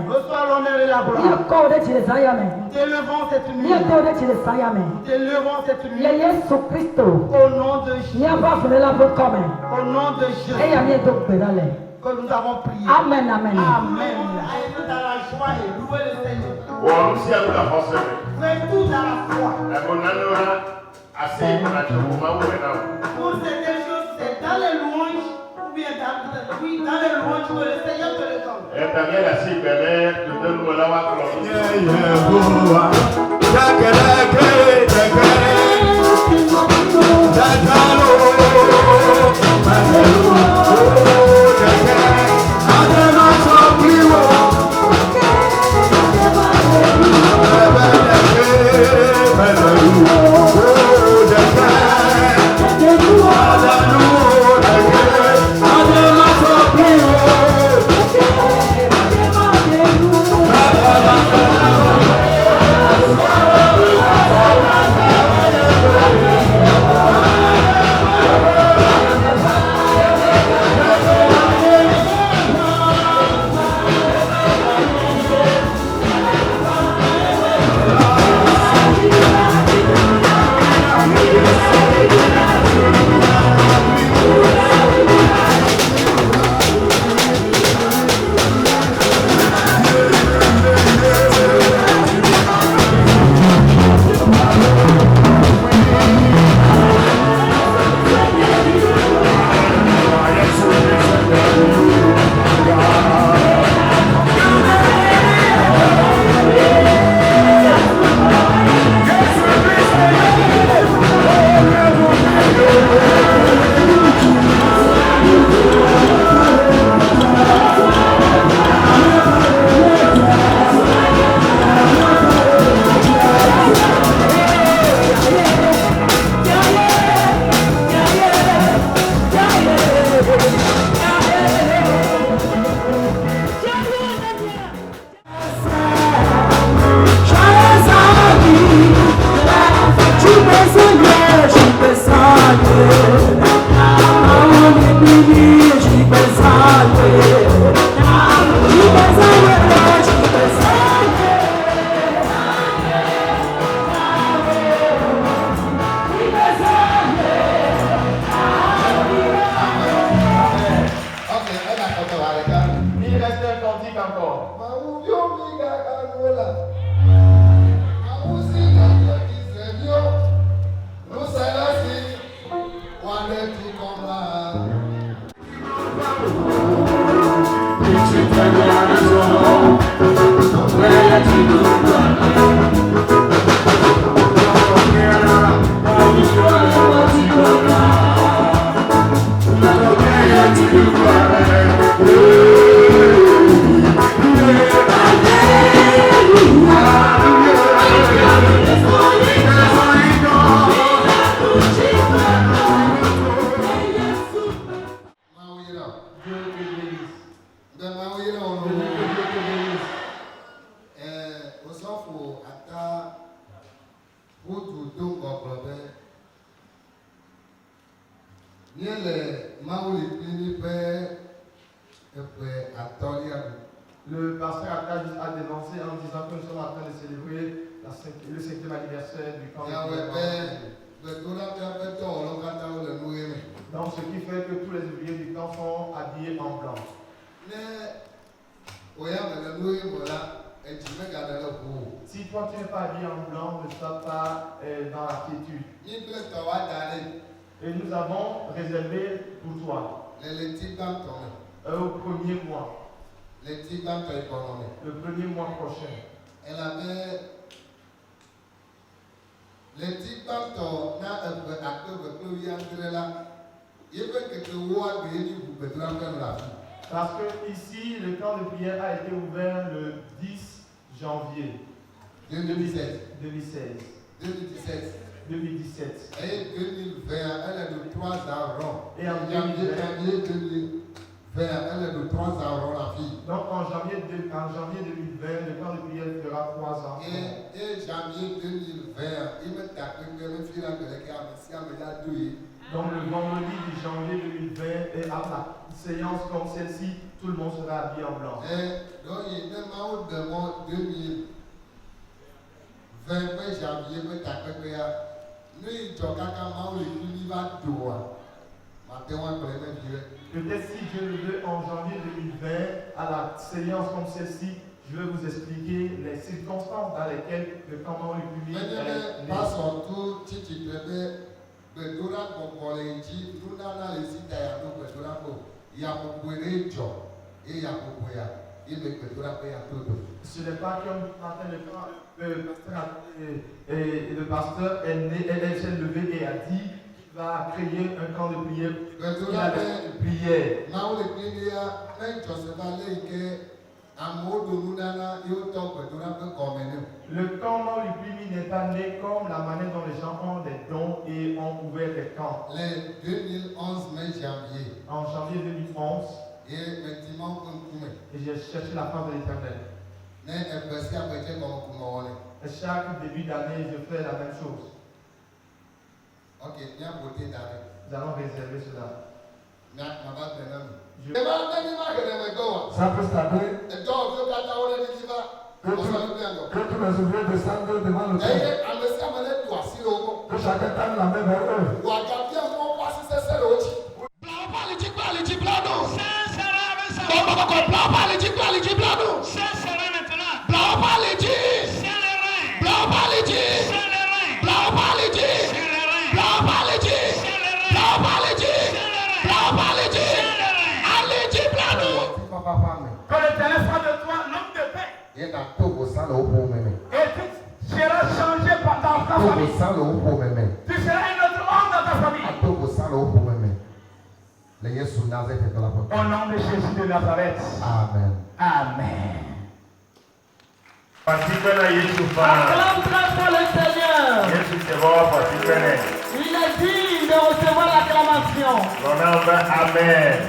Reçois l'honneur et la gloire. Nous t'élevons cette nuit. Nous t'élevons cette nuit. Au nom de Jésus. Au nom de Jésus. Que nous avons prié. Amen, amen. Amen. Allez dans la joie et louez le Seigneur. Fais tout dans la foi. Pour certaines choses, c'est dans les louanges ou bien dans les louanges que le Seigneur te le donne. Le pasteur a dénoncé en disant que nous sommes en train de célébrer le 5e anniversaire du camp. Donc ce qui fait que tous les ouvriers du camp sont habillés en blanc. Si toi tu n'es pas habillé en blanc, ne sois pas dans la quiétude. Et nous avons réservé pour toi au premier mois. Le premier mois prochain. Elle avait les tibanto na parce que ici le camp de prière a été ouvert le 10 janvier 2016. 2017. Et en 2020. Donc en janvier 2020, le camp de prière fera 3 ans. Et janvier 2020, il me tapé que le fil de Donc le vendredi 10 janvier 2020, et à la séance comme celle-ci, tout le monde sera habillé en blanc. Et donc il est mort de mon 2020 janvier, mais t'as fait quoi? Nous, il t'en a qu'à mort, il va doua. Peut-être si Dieu le veut, en janvier 2020, à la séance comme celle-ci, je vais vous expliquer les circonstances dans lesquelles le campement républicain est né. Pas surtout, si tu devais, le Dora pour les Égyptes, nous n'avons les sites à nous, le Dora pour, il y a beaucoup de gens, et il y a beaucoup de gens, il y a beaucoup de gens. Ce n'est pas comme Martin le pasteur est né, elle s'est levé et a dit qu'il va créer un camp de prière. Il a de prière. Le camp Maurice n'est pas né comme la manière dont les gens ont des dons et ont ouvert des camps. Le 2011 mai janvier. En janvier 2011. Et j'ai cherché la face de l'Éternel. Et chaque début d'année, je fais la même chose. Ok, bien beauté d'année. Nous allons réserver cela. Ça peut s'appeler que tous les ouvriers descendent devant le trône. Que chacun tende la main vers eux. Que l'Éternel soit de toi, l'homme de paix. Et tu seras changé dans ta famille. Tu seras un autre homme dans ta famille. Au nom de Jésus de Nazareth. Amen. Amen. Acclame très fort le Seigneur. Il est digne de recevoir l'acclamation. Amen.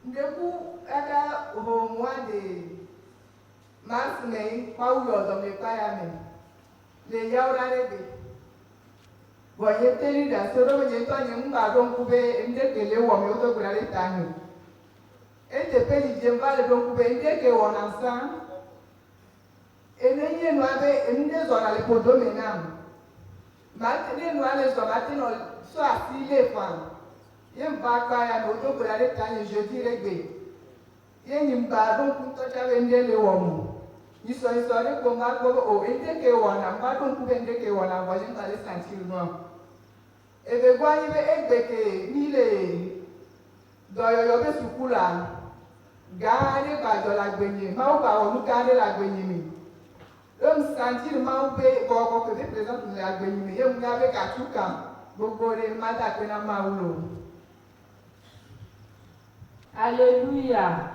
Ndeku aka ho mwade masme kwa uyo do me pa ya me le yaura rebe bo ye teri da soro me to nye mba do nkube nde kele wo me to gura le tanyo ete peli je mba le do nkube nde ke wo na sa enenye no abe nde zo na le podo me na ma te no ale zo ma te no so asile fa Yemba kaya no to gura le tanyo jeudi regbe Yemba donc to chawe ndele womu iso re ko ma ko o ente ke wona mba donc bende ke wona wa jemba le sentir no ebe gwa ibe egbe ke nile doyo yo be sukula gare ba do la gbenye ma o ba onu gare la gbenye mi lo sentir ma o be bo ko ke represent la gbenye mi yemu ga be ka tuka gbogbo re ma da pe na ma ulo. Alléluia.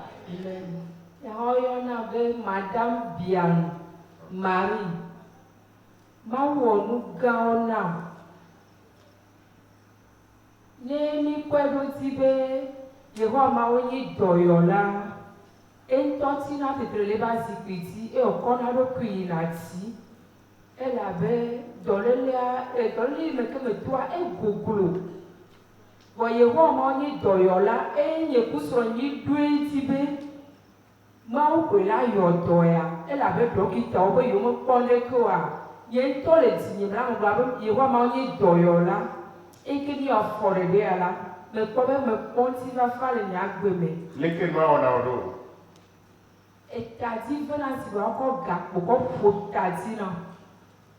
On avait Madame Bian Marie. Mawonu gaona. Neni kwedo tibe Yehowa mawoni doyola. Entoti na tetrele ba zikwiti e okona do kwinati. Elle avait dolelea e dolele mekeme toi e goglo. Voyez comment ni doyola et ni kusro ni duetibe ma o pe la yo doya elle avait bloqué ta o yo mo pole ko a ye to le tinye bla mo bla ye wa ma ni doyola e ke ni afore be ala me ko be me ponti va fale ni agbe me Leke ma ona odo. e ta di vena si ba ko ga ko fo ta di na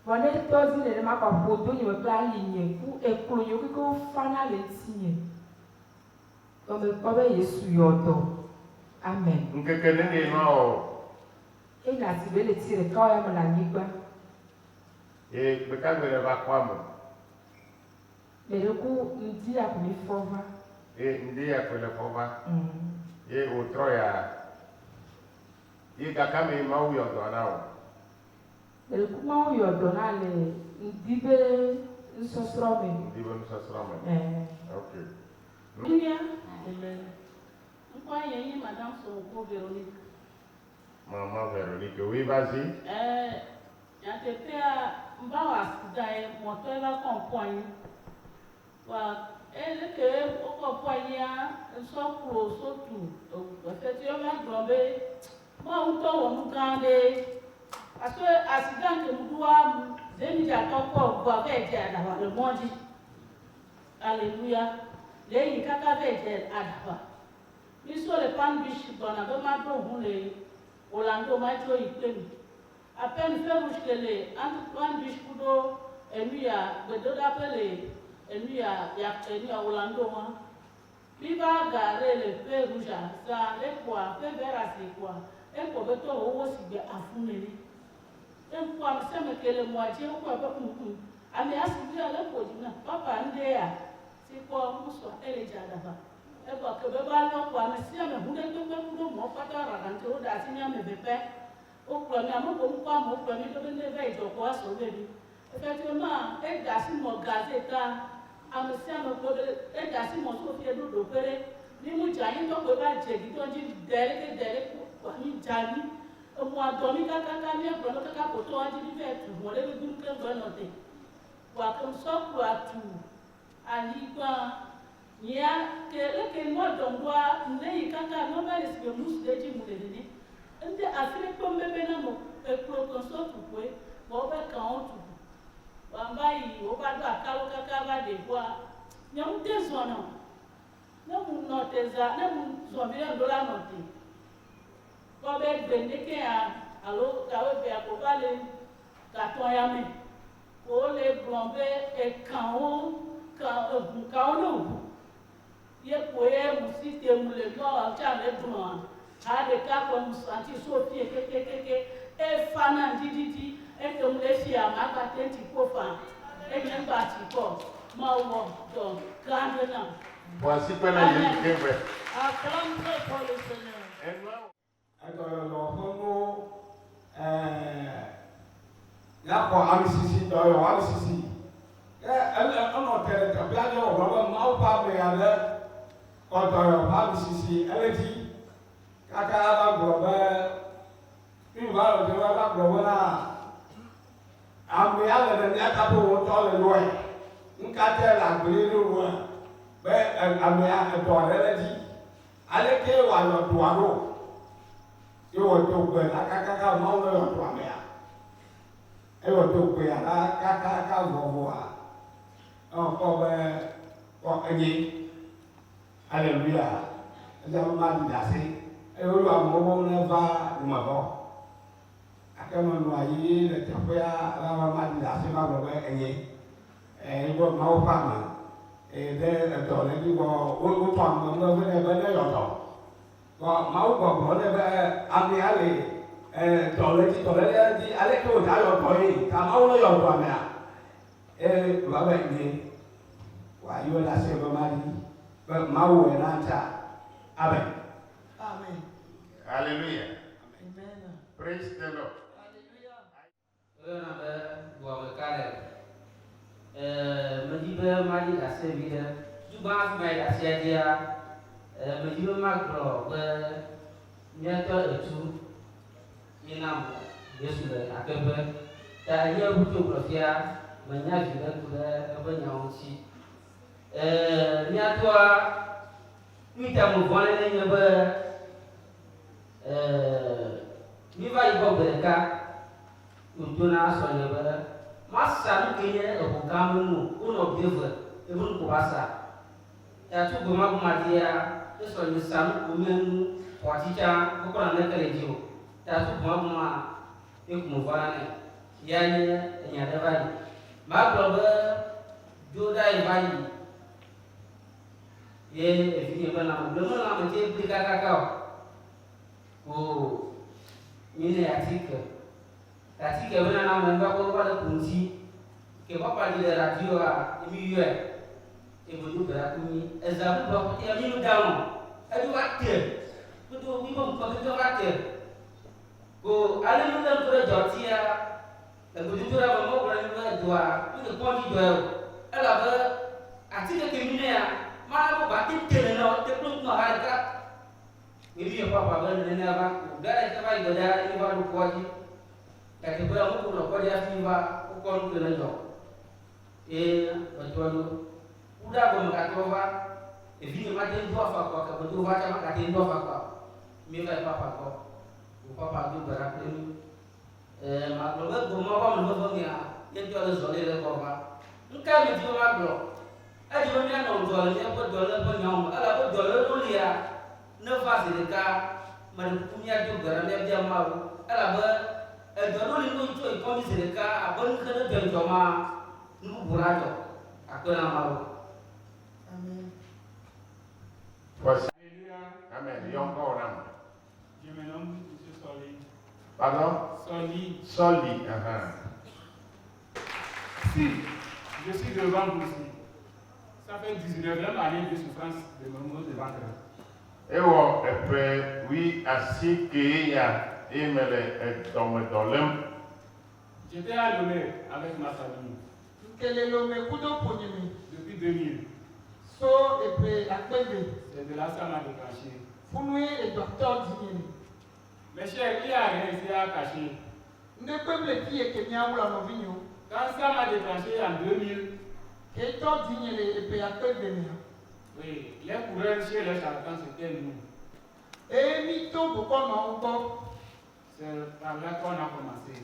Wale tozi le ma kwa foto ni me pla ligne ku eklo yo ko fana le tinye. O me ko be Yesu yodo. Amen. Nkekene ni ma o. E na ti be le tire ka ya mo la nigba. E be ka me ba kwa mo. Me le ku ndi ya ku mi fova. E ndi ya ko le fova. E o troya. E ka ka me ma u yodo na o. Le kuma o yodo na le ndibe nsosro me. Ndibe nsosro me. Okay. Bien. Pourquoi il y a une madame Sonko Véronique? Maman Véronique, oui, vas-y. Yatepea mbawa sidae motoela komponi. Wa eleke komponi ya sokro sotu. Ofeti yo magrombe ma uto wonu kande. Aso accident ke mudua zeni ja toko gwa veje adawa le moji. Alléluia. Les kaka veje adawa. Miso le pan bishi dona be ma do hule Orlando ma jo ipemi. À peine fait rouge Antoine Bichoudo et lui à Bedoda Pelé et lui à Orlando. Puis va garer le feu rouge, ça, les quoi, fait vers à ses quoi, et pour le temps aussi bien à fouiner. Et pour me semble que le moitié ou quoi, à mes assis à l'époque, papa, c'est quoi, on soit déjà là-bas. Et pour que le ballon, quoi, mais si on me voulait que vous m'en fassiez rentrer au dassin, mais bébé. Au premier moment, au premier moment, je vais te sauver. Effectivement, et d'assez mon gazeta, à me servir, et d'assez mon sophie d'opérer, ni mon jaïn, donc on va dire, donc dit derrière, pour ni jani, moi, dormi, caca, bien, pour le caca, pour toi, dit, on va le bout que vous notez. Pour comme ça, pour tout, à l'Iban, il y a que moi, donc, doit, n'est caca, non, mais c'est que nous, c'est dit, vous les donnez. Nde afile ko mbebe na mo ekro konso tukwe bo be kan o tu wamba yi o ba do akalo kaka ba de kwa nyam te zona na mu no te za na mu zo bi ndo la no te ko be gbende ke alo ka we be ko ba le ka ton ya me o le blombe e kan o ka o no ye ko ye mu si te mu le no a cha le dun Ade kako musanti Sophie kekekeke e fana dididi e ke mlefi amaka tenti kofa e nyemba tiko mawo do grandena. Voici que la Jésus est vrai. Acclamez pour le Seigneur. Et nous Alors, yàpọ̀ amisisi dọ̀yọ̀ amisisi ọ̀nọ̀tẹ̀rẹ̀ tẹ̀bíàjọ ọ̀gbọ̀n máa pa àgbẹ̀yà rẹ̀ ọ̀dọ̀yọ̀ amisisi ẹlẹ́tì kaka bá gbọ̀ bẹ́ ìwà òjò bá gbọ̀ bẹ́ náà àmì alẹ́ ní akápò wọn tọ́ lè lọ́ọ̀ yìí nkatẹ́ làgbélé lóru ẹ̀ bẹ́ àmì ẹ̀dọ̀ rẹ̀ lẹ́tì alẹ́ ké wà lọ́dọ̀ àdó yóò tó gbẹ lakakaka máa lọ yọ̀dọ̀ àmì à yóò tó gbẹ lakakaka wọ̀wọ̀ à ọkọ bẹ ẹyẹ hallelujah ẹjẹ wọn máa di dasi ẹyọlọ àmọwọ n'ẹva ìmọ̀bọ akẹ́mọ̀nù ayé lẹ́tẹ̀fẹ́yà ẹ̀rọ máa di dasi máa bọ̀ bẹ ẹyẹ ẹ̀yẹbọ máa wọ pàmò ẹ̀dẹ ẹ̀dọ̀ lẹ́bi bọ̀ ó tọ̀ àmọ̀ ẹ̀mọ̀ ẹ̀bẹ̀ lẹ́yọ̀dọ̀ bọ̀ máa wọ bọ̀ lẹ́bẹ̀ àmì àlè tọ̀lẹ́tì alẹ́ kí o dá yọ̀dọ̀ yìí kà máa wọ yọ̀dọ̀ àmì à bàbá ẹ̀yẹ wà yóò lásì ẹ̀bẹ̀ máa di máa wọ ẹ̀ náà ta amen. Amen. Alléluia. Amen. Praise the Lord. Alléluia. On a boire le calme. Me dit que ma vie a servi de. Tu vas me la servir. Me dit que ma gloire, bientôt et tout. Il n'a pas de soucis à faire. D'ailleurs, vous pouvez profiter. Me n'y a vu que tout le monde aussi. Bientôt, nous t'avons volé les neveux. Ni va y voir le cas. Utuna sonyebe masa nukenye obukamu uno beve ebun kubasa ya tu goma kumadia eso ni samu kumenu waticha kokona nekele jiwo ya tu goma kuma ekumuvane yanye enyade vai maglobe joda ibai ye efini bana mblemo na mje blika kakao ko mine atike katika wena na mwanga kwa wale kunzi ke papa ni radio a emiwe e bodu bra kuni ezabu ba ko ya minu dawo adu watte kudo wi mo ko do watte ko ale mu dan ko jotia e bodu bra ba mo bra ni wa doa ni ko ni do ala ba atika ke mine ya mana ko ba tele no te plum no haraka ni bi papa ba ne na ba gara ta ba goda ni ba ko ji kati boya mo ko ko dia fiwa ko ko ko na jo e batwalo uda go makatova e vini mate ndo fa ko ka bodu va ta makate ndo fa ko mi va papa ko papa du barak ni ma lo go mo ba mo go ngia ye jo le zole le ko ba nka mi ti ma blo a di mo mi na ndo le ko do le ko nyom ala ko do le do lia ne fa se ka ma ku mi a do gara le dia ma ala ba e do le no to e ko mi se ka a bon ka ne do to ma nu burato a ko na ma. Amen. Alléluia. Amen. Et encore un. Je me nomme M. Soli. Pardon? Soli. Soli. Si, je suis devant vous ici. Ça fait 19e année de souffrance de mon mot de ventre. Et oui, ainsi qu'il y a J'étais à Lomé avec ma famille depuis 2000. C'est de là que ça m'a déclenché. Mes chers, il n'y a rien ici à cacher. Quand ça m'a déclenché en 2000, oui, les coureurs chez les charlatans, c'était nous. C'est par là qu'on a commencé.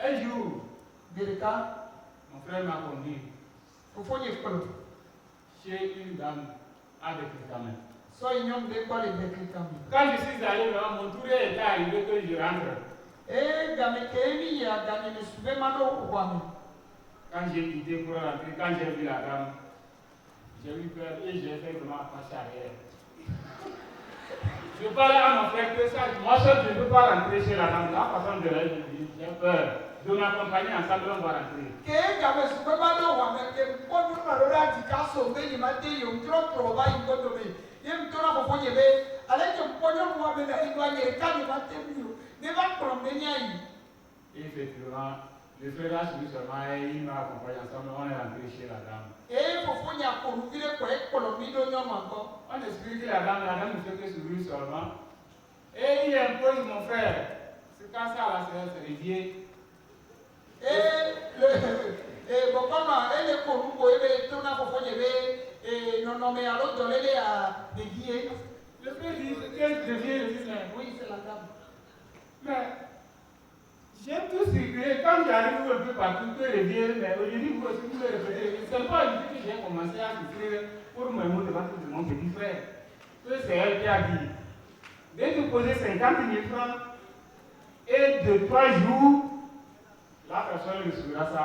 Un jour, mon frère m'a conduit chez une dame avec les gamins. Quand je suis allé là, mon tour était arrivé que je rentre. Quand j'ai quitté pour rentrer, quand j'ai vu la dame, j'ai eu peur et j'ai fait vraiment marche arrière. Je parlais à mon frère que ça, moi seul je ne peux pas rentrer chez la dame. La façon de réagir, j'ai peur. De m'accompagner ensemble, on va rentrer. Et effectivement, le frère a suivi seulement et il m'a accompagné ensemble, on est rentré chez la dame. On explique que la dame ne fait que sourire seulement. Et il impose mon frère. C'est quand ça là, c'est réveillé. Le frère dit, qu'est-ce que devient le fils? Oui, c'est la dame. Mais j'ai tout circulé. Quand j'arrive un peu partout, que le vieux, mais aujourd'hui, vous aussi, vous le répétez. C'est pas une que j'ai commencé à souffrir pour me mots devant de mon petit frère. Que c'est elle qui a dit. Dès que vous posez 50 000 francs, et de 3 jours, la personne recevra ça.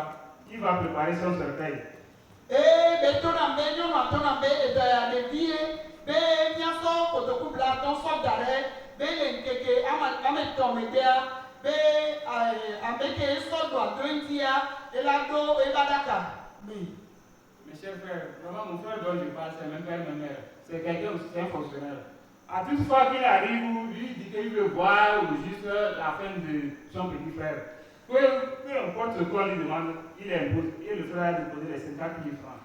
Il va préparer son cercueil. Mes chers frères, vraiment mon frère dont je parle, c'est même pas ma mère. C'est quelqu'un aussi, c'est un fonctionnaire. À toute fois qu'il arrive, lui dit qu'il veut voir ou juste la fin de son petit frère. Peu importe ce qu'on lui demande, il impose. Et le frère a déposé les 50 000 francs.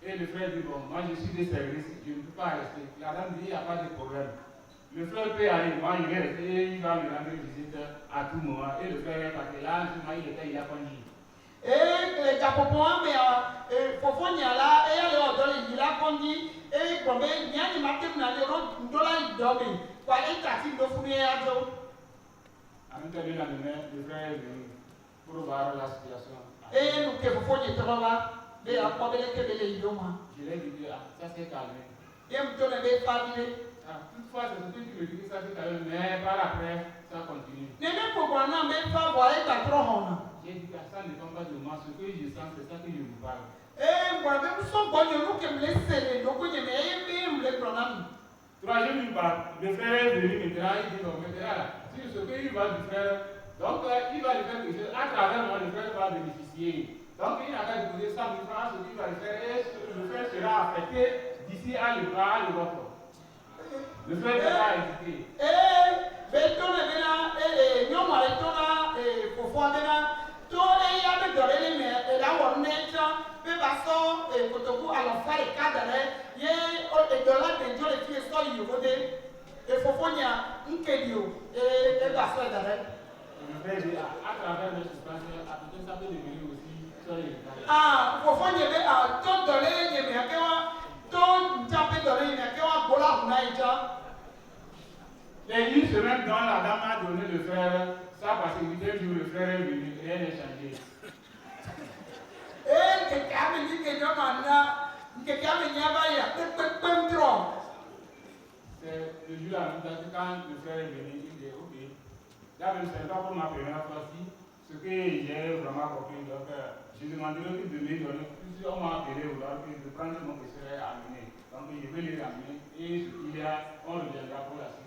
Et le frère dit, bon, moi je suis de service, je ne peux pas rester. La dame dit, il n'y a pas de problème. Le frère peut aller, moi il est resté, il va me rendre visite à tout moment. Et le frère est parti là, il a conduit. En même temps, le lendemain, le frère est venu pour voir la situation. Je l'ai dit, ça s'est calmé. Toutefois, c'est ce qui me dit que ça s'est calmé, mais par après, ça continue. J'ai dit que ça ne dépend pas de moi, ce que je sens, c'est ça que je vous parle. Troisième part, le frère est venu maintenant, il dit non, maintenant là, si ce qu'il va lui faire, donc il va lui faire quelque chose, à travers moi, le frère va bénéficier. Donc il n'a qu'à déposer 100 000 francs, ce qu'il va lui faire, et le frère sera affecté d'ici à l'Europe. Le frère va hésiter. fofoa bena to eya be dɔre le me ela wɔ ne tsã be ba sɔ kotoku alɔfa ɖeka da ɖe ye edɔla dedzo le fi sɔ yi yovo de efofonya nkeli o eba sɔ da ɖe. Fofonye be to dɔle nye me ake wa to ntsape dɔle nye me ake wa gbola huna yi tsã. Et une semaine dans la dame a donné le frère, ça parce que 2 jours le frère est venu, rien n'est changé. Keke ame ni ke nyɔ ma na, keke ame nya ba ya, kpekpekpem trɔ. C'est le jour là, quand le frère est venu, il dit ok, là même c'est pas pour ma première fois ci, ce que j'ai vraiment compris, donc je demandé de me donner plusieurs mois appelé aujourd'hui de prendre mon question à amener. Donc je vais les ramener et ce qu'il y a, on reviendra pour la suite.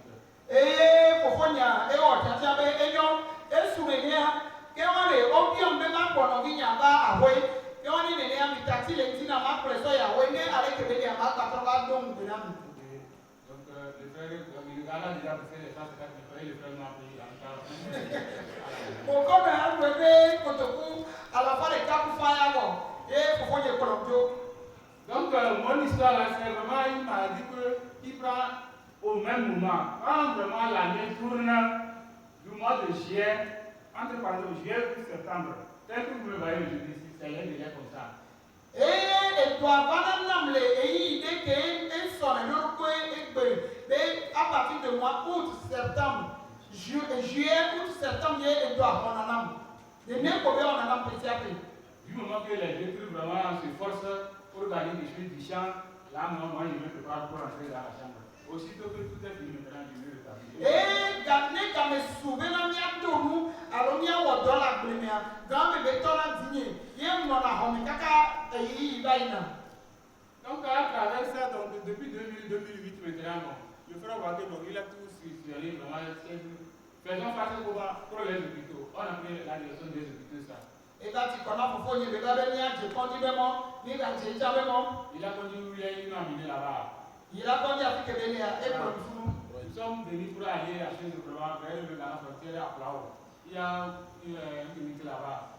Fofonya ɔtata be enyo esumenia kewale obiom be ma kpɔnɔ vi nya ba ahoe kewani nene ami tati le ti na ma kplɔ sɔ ya ahoe ne ale kebe ne ama kpatɔ ba do ŋgbe na mi. Donc le frère il a déjà fait les choses que le frère m'a pris en charge. Mo kɔ bɛ agbe be kotoku alafa le kaku fa ya wɔ ye fofonye kplɔ dzo. Donc mon histoire là c'est vraiment il m'a dit que il prend au même moment, quand vraiment l'année tourne du mois de juillet, entre parenthèses juillet et septembre, tel que vous le voyez aujourd'hui, c'est déjà comme ça. Et toi, madame Namle, et il dit que son à partir de mois août, septembre, juillet, août, septembre, et toi, on en a. De même qu'on on en a petit à petit. Du moment que les deux trucs vraiment se forcent pour gagner des choses du champ, là, moi, je me prépare pour entrer dans la chambre. Aussitôt que tout est fini, maintenant je vais rétablir. Gane kame souvena mia tomu, alors mia wado la glemia, game betona dîner, yem non a homi kaka yi baina. Donc à travers ça, donc depuis 2008 maintenant, le frère Wade, donc il a tout suivi, vraiment, faisons face pour les hôpitaux. On a pris la direction des hôpitaux ça. Et là tu connais pourquoi il y a des gens qui conduisent vraiment, ni quand tu es vraiment. Il a conduit, il a amené là-bas. Il a conduit à Fikebenia et pour nous. Nous sommes venus pour aller acheter le programme vers la frontière à Plao. Il y a une clinique là-bas.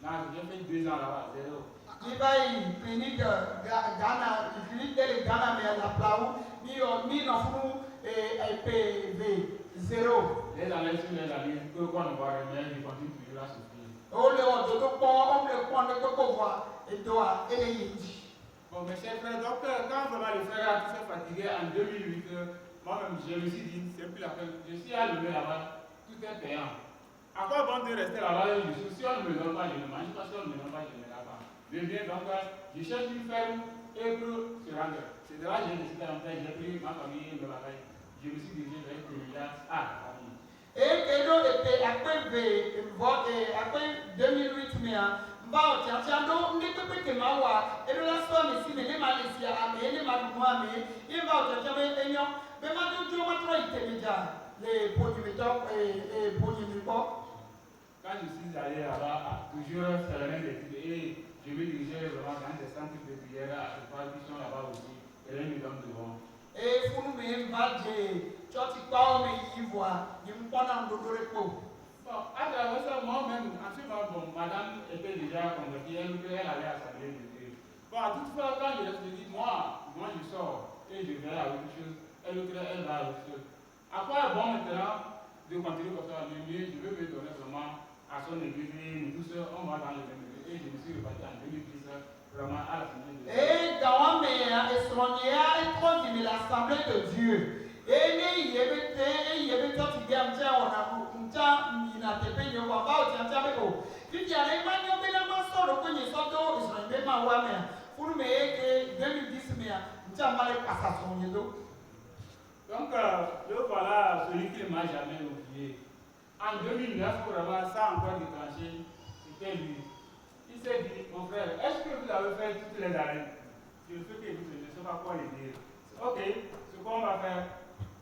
Là, j'ai fait 2 ans là-bas, 0. Il va y clinique Ghana, clinique de Ghana, mais à la Plao, ni non fou et PV 0. Les années sur les années, que qu'on voit, mais ils continuent toujours à souffrir. On le prend de voir et doit et les Bon, mes chers frères, donc quand vraiment le frère a tout fait fatigué en 2008, moi-même je me suis dit, c'est plus la peine. Je suis allumé là-bas, tout est payant. À quoi bon de rester là-bas, si on ne me donne pas, je ne mange pas, si on ne me donne pas, je ne lave pas. Je viens donc, je cherche une ferme et pour se rendre. C'est de là que j'ai décidé d'entrer, j'ai pris ma famille, mes bagages. Je me suis dirigé vers Télévision à la famille. Et donc, après 2008, mais mbao tiando ndikwe ke mawa edola so me si me ma lesia ame ne ma du ame e mbao tiando enyo be ma du jo ma tro itemeja le ponimito ponimito. Quand je suis allé là-bas, toujours c'est la même étude et je me dirigeais vraiment dans des centres de prière à Alpha qui sont là-bas aussi et les millions de bons. Et funu me mbaje choti kwa me yivwa ni mpona ndodore ko. Bon, à travers ça, moi-même, en ce moment, bon, madame était déjà convertie, elle allait à l'Assemblée de Dieu. Bon, à toute fois, quand je lui dis, moi, je sors et je vais à autre chose, elle va à autre chose. À quoi est bon maintenant de continuer comme ça, mais je veux me donner vraiment à son église, nous tous, on va dans le même église. Et je me suis reparti en 2010, vraiment à l'Assemblée de Dieu. Et quand on est à l'Assemblée de Dieu, et il y avait tout qui gagne, on a na tepe nyo wa ba o tianta be o ti ya le ma nyo be na ma so ro ko ni so do Israel be ma wa me furu me ke 2010 me ntia ma le passa son ni do. Donc le voilà celui qui ne m'a jamais oublié. En 2009 vraiment ça encore déclenché, c'était lui. Il s'est dit mon frère, est-ce que vous avez fait toutes les années? Je sais que vous ne sais pas quoi le dire. Ok, ce qu'on va faire,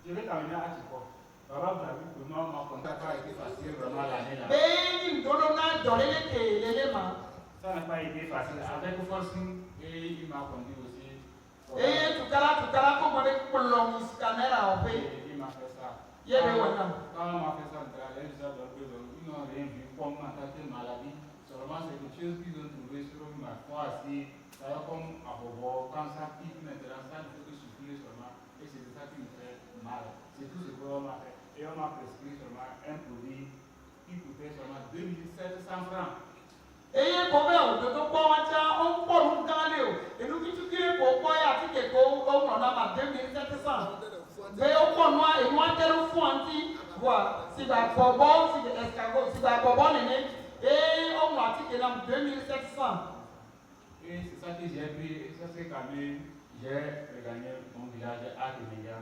je vais t'amener à Chico. Baba, vous avez vu que moi, mon contact a été facile vraiment l'année là. Ça n'a pas été facile. Avec forcing, et il m'a conduit aussi. Et tout à comme on est pour l'homme, il m'a fait ça. Quand on m'a fait ça, ils n'ont rien vu. comme attaquer maladie. Seulement, c'est quelque chose qu'ils ont trouvé sur ma foi assez. Ça comme à Bobo, quand ça pique maintenant, ça ne fait que souffler seulement. Et c'est ça qui me fait mal. C'est tout ce qu'on m'a fait. Et on m'a prescrit seulement un produit qui coûtait seulement 2700 francs. Et comme on peut pas on peut et nous qui tu pour quoi à ticket on a 2700. Mais au point noir et moi tel fou anti voilà si va pour bon si escargot si va pour bon et on a ticket là 2700. Et c'est ça que j'ai pris, ça c'est quand même j'ai regagné mon village à Deméga.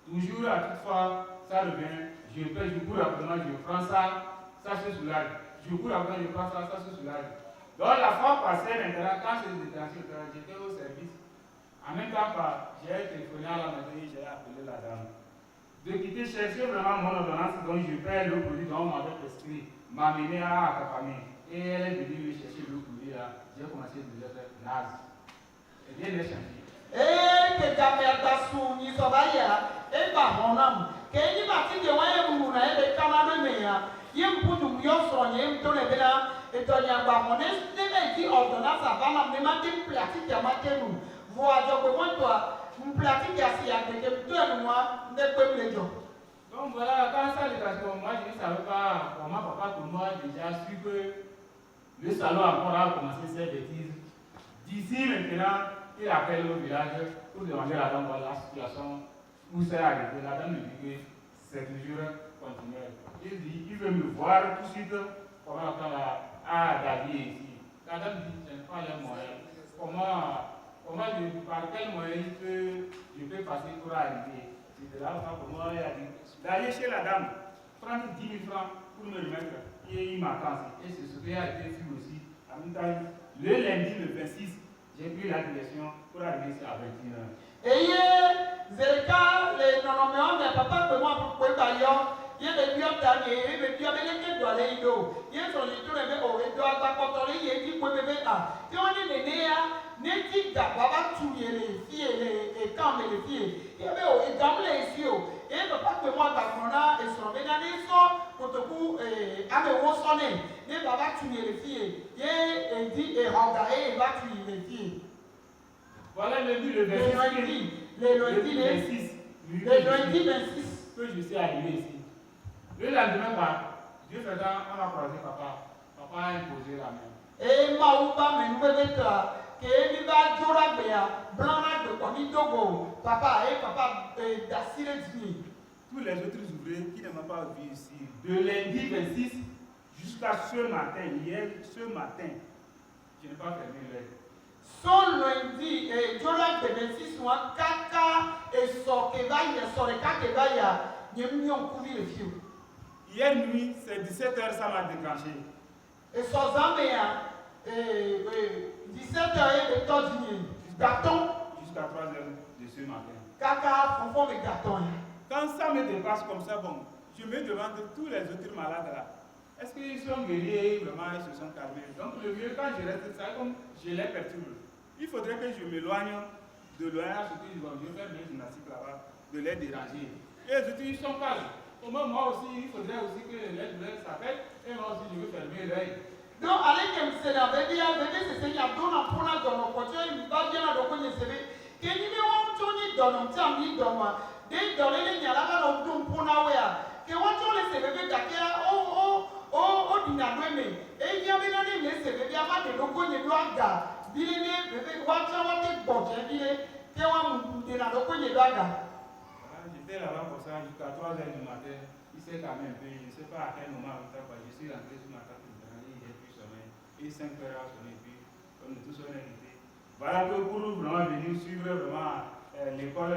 Toujours à toute fois ça revient, je cours rapidement, je prends ça se soulage. Je cours après, je prends ça se soulage. Donc la fois passée, maintenant, quand j'étais au service, en même temps, j'ai téléphoné à la maison et j'ai appelé la dame. De quitter chercher vraiment mon ordonnance dont je paie le produit dont on m'avait prescrit, m'amener à Akapamé. Et elle est venue me chercher le produit là. J'ai commencé à faire naze. Et bien les chantiers. Et que ta mère t'a soumis, ça va y aller. Et bah, mon âme, que ni parti de moi et mon âme, et Canada, mais il y a un peu de mieux soigné, tout le bien, et ton yamba, mon est dit ordonnance avant la même pratique à matin. Voilà, donc, moi, toi, une pratique à s'y appliquer, tout le mois, n'est pas le jour. Donc voilà, quand ça, moi, je ne savais pas comment papa, pour moi, déjà su que le salon encore a commencé ses bêtises. D'ici maintenant, il appelle au village pour demander à la dame la situation où c'est arrêté. La dame me dit que c'est toujours continuel. Il dit qu'il veut me voir tout de suite comment David ici. La dame dit je n'ai pas les moyens. Par quel moyen je peux passer pour arriver? C'est de là pour moi, il a dit d'aller chez la dame, prendre 10 000 francs pour me remettre. Et il m'attend. Et c'est ce qui a été fait aussi. En même temps, le lundi, le 26, j'ai pris la direction pour arriver ici à 21h. Et Zerka, les non-nommés, mais papa, pour moi, pour d'ailleurs, il y a des biens derniers, mais il y a des gens qui doivent aller d'eau. Il y a des gens qui doivent aller d'eau, il y a des gens qui doivent aller d'eau. Si on est né, n'est dit d'abord tuer les filles et quand les filles. Il y avait des gens qui et papa, pour moi, d'abord, et son ménage, pour te coup, à me ressonner. Il va tuer les filles. Il dit, et regarder, il va tuer les filles. Voilà le lundi, le 26. Le lundi 26. Que je suis arrivé ici. Le lendemain, Dieu faisant, on a croisé papa. Papa a imposé la main. Et Maouba, mais nous devons être que nous va Jorabea, Blanc de Kwamidogo, papa et papa d'Assire Dini. Tous les autres ouvriers qui ne m'ont pas vu ici, de lundi 26 jusqu'à ce matin, hier, ce matin, je n'ai pas fermé l'œil. Son lundi, Jorab de 26 mois, Kaka et Sokevaya, Sorekakevaya, nous avons couru le fiou. Hier nuit, c'est 17h, ça m'a déclenché. Et son Zambéa, 17h et 14h, gâton. Jusqu'à 3h de ce matin. Kaka, on fait le gâton. Quand ça me dépasse comme ça, bon, je me demande tous les autres malades là. Est-ce qu'ils sont guéris, vraiment, ils se sont calmés? Donc le mieux, quand je reste ça, comme je les perturbe, il faudrait que je m'éloigne de loin, ce que je vais faire mes gymnastiques là-bas, de les déranger. Et les autres, ils sont calmes. Au moins, moi aussi, il faudrait aussi que les douleurs s'appellent, et moi aussi, je veux fermer l'œil. Donc, allez, c'est la bébé, c'est qu'il y a deux ans pour la donner, quand tu vas bien à l'occasion de se faire. Que nous avons tourné dans notre temps, nous avons des données, il y a là, on tourne pour la wea. Que on tourne les bébés d'accueil, dinadweme. Et il y a bien des bébés, il y a pas de locaux, il y a pas de bébé, bébé, watch out, il bon, il y a des locaux, il y a pas. J'étais là-bas pour ça jusqu'à 3h du matin. Il s'est quand même payé, je ne sais pas à quel moment, je suis rentré sur ma table, j'ai pu sonner. Et 5h a sonné, puis on est tous connectés. Voilà que pour vraiment venir suivre vraiment l'école,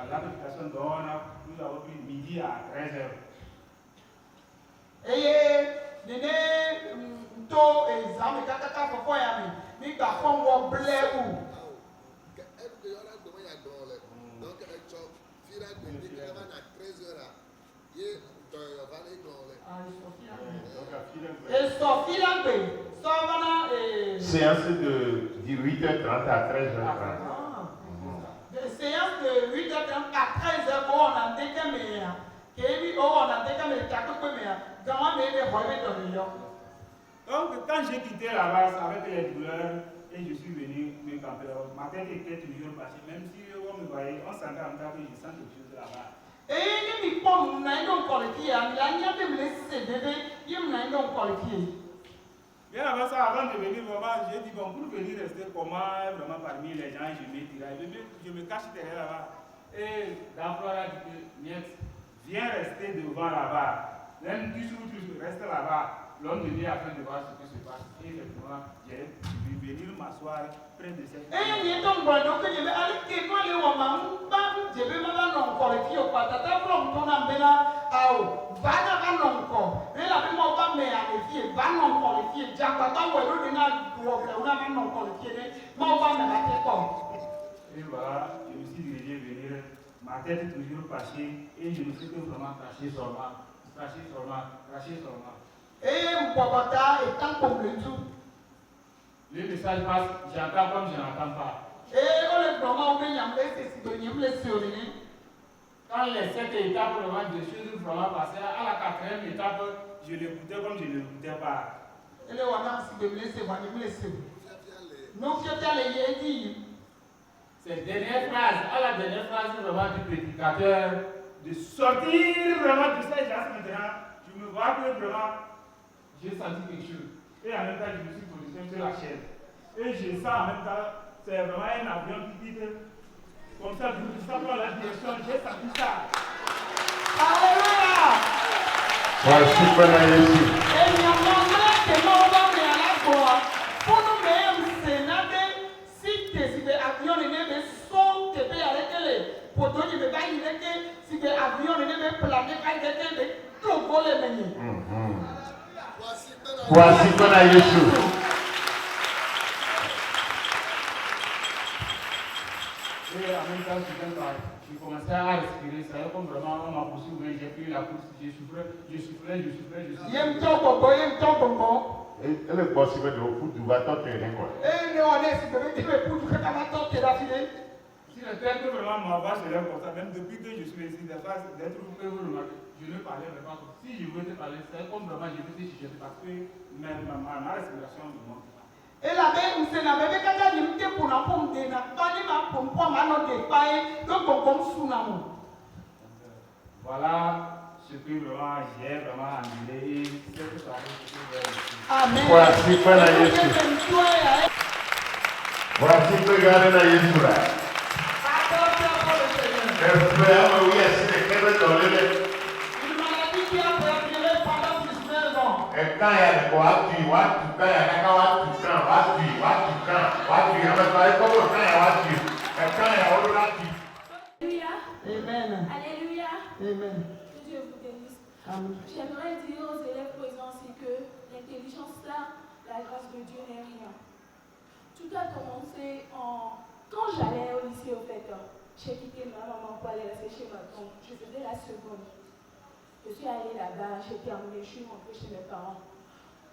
l'application dont nous avons pris midi à 13h. Et to examen kakaka fofo ya mi gba fon wo blewu. Donc fira de kama na 13h ye to vale Et Sophia Gbe, Savana et séance de 8h30 à 13h30. Séance de 8h30 à 13h on a décamé. Kebi on a décamé takoko mais gawa me be hoye do yo. Donc, quand j'ai quitté là-bas avec les douleurs et je suis venu me camper, ma tête était toujours passée, même si on me voyait, on sentait en même temps que je sens quelque chose là-bas. Bien avant ça, avant de venir, vraiment, j'ai dit, bon, pour venir rester comment, vraiment parmi les gens, je me dirais, je me cache derrière là-bas. Et Dafro a dit que, Niet, viens rester devant là-bas. Même du jour où tu restes là-bas, l'homme de Dieu est en train de voir ce qui se passe. Et effectivement, j'ai dû venir m'asseoir près de cette Et voilà, je me suis dirigé venir, ma tête toujours passée, et je ne sais que vraiment cracher sur moi, cracher sur moi, cracher sur moi. Le message passe, j'entends comme je n'entends pas. Quand les 7 étapes vraiment de choses vraiment passaient, à la 4e étape, je l'écoutais comme je ne l'écoutais pas. Cette dernière phrase, à la dernière phrase vraiment du prédicateur, de sortir vraiment de cette gens maintenant, je me vois que vraiment, j'ai senti quelque chose. Et en même temps, je me suis positionné sur la chaise. Et je sens en même temps, c'est vraiment un avion qui quitte. Comme ça, je sens dans la direction, j'ai senti ça. Alléluia! Voici Bwana Yesu. Voici Bwana Yesu. Et en même temps, je commençais à respirer. Ça y est, comme vraiment on m'a poussé, j'ai pris la course, je souffrais. Elle est possible de vous du bâton terrain quoi. Si le terre que vraiment ma voix se lève comme ça, même depuis que je suis ici, des fois, d'être où vous remarquez, je ne parlais vraiment pas. Si je veux te parler, c'est comme vraiment je veux te chuchoter parce que ma respiration me manque. Et la même c'est la même quand il me dit pour la pomme de na pas ni ma pomme pour ma non de paille donc comme sunamo. Voilà ce que vraiment j'ai vraiment annulé et ce que ça a Amen. Voici Bwana Yesu. Voici Bwana Yesu là. Frère, oui, c'est quel dans le lait. Une maladie qui a perduré pendant 19 ans. Et quand il y a quoi, tu vois, tu quand il y a quoi, tu quand, comme quand il y a tu. Et quand il y a autre tu. Alléluia. Amen. Alléluia. Amen. Que Dieu vous bénisse. Amen. J'aimerais dire aux élèves présents aussi que l'intelligence là, la grâce de Dieu n'est rien. Tout a commencé quand j'allais au lycée au fait. J'ai quitté ma maman pour aller rester chez ma tante. Je faisais la seconde. Je suis allée là-bas, j'ai terminé, je suis rentrée chez mes parents.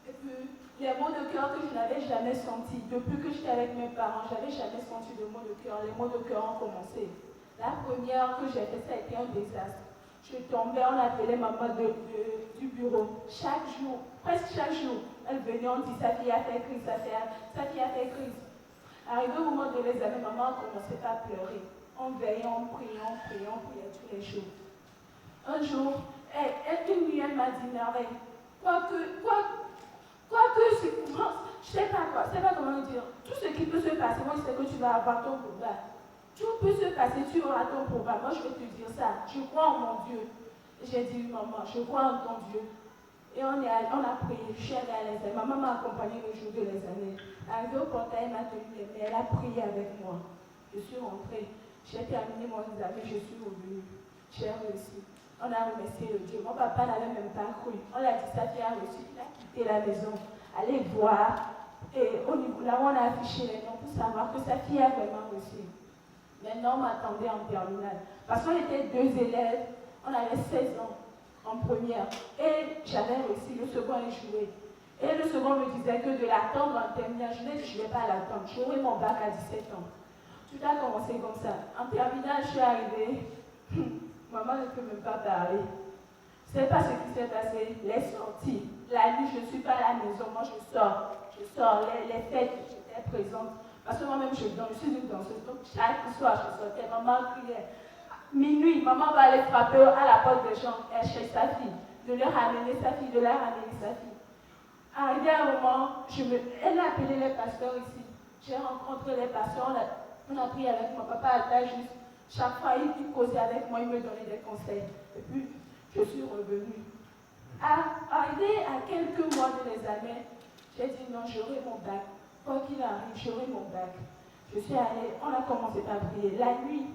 Et puis, les mots de cœur que je n'avais jamais sentis, depuis que j'étais avec mes parents, je n'avais jamais senti de mots de cœur. Les mots de cœur ont commencé. La première que j'ai faite, ça a été un désastre. Je tombais, on appelait maman du bureau. Chaque jour, presque chaque jour, elle venait, on dit sa fille a fait crise, sa fille a fait crise. Arrivé au moment de l'examen, maman a commencé à pleurer. On veillait, on priait tous les jours. Un jour, une nuit, elle m'a dit, merveille, je sais pas comment dire, tout ce qui peut se passer, moi je sais que tu vas avoir ton combat. Tout peut se passer, tu auras ton combat. Moi je vais te dire ça, je crois en mon Dieu. J'ai dit, maman, je crois en ton Dieu. Et on a prié, je suis allée à l'examen. Maman m'a accompagnée le jour de l'examen. Arrivée au portail, elle m'a tenu les mains, elle a prié avec moi. Je suis rentrée. J'ai terminé mon examen, je suis revenue. J'ai réussi. On a remercié le Dieu. Mon papa n'avait même pas cru. On l'a dit, sa fille a reçu. Il a quitté la maison. Allez voir. Et au niveau là où on a affiché les noms pour savoir que sa fille a vraiment reçu. Maintenant, on m'attendait en terminale. Parce qu'on était 2 élèves. On avait 16 ans en première. Et j'avais réussi. Le second échoué. Et le second me disait que de l'attendre en terminale, je ne vais pas l'attendre. J'aurai mon bac à 17 ans. Tout a commencé comme ça. En terminale, je suis arrivée. Maman ne peut même pas parler. C'est pas ce qui s'est passé, les sorties. La nuit, je ne suis pas à la maison, moi je sors. Les fêtes, j'étais présente. Parce que moi-même, je suis une danseuse. Donc chaque soir, je sortais, maman criait. Minuit, maman va aller frapper à la porte des gens, elle cherche sa fille, de leur ramener sa fille, Arrivé à un moment, elle a appelé les pasteurs ici. J'ai rencontré les pasteurs, on a prié avec mon papa à table juste. Chaque fois, il causait avec moi, il me donnait des conseils. Et puis, je suis revenue. Arrivé à quelques mois de l'examen, j'ai dit non, j'aurai mon bac. Quoi qu'il arrive, j'aurai mon bac. Je suis allée, on a commencé à prier. La nuit,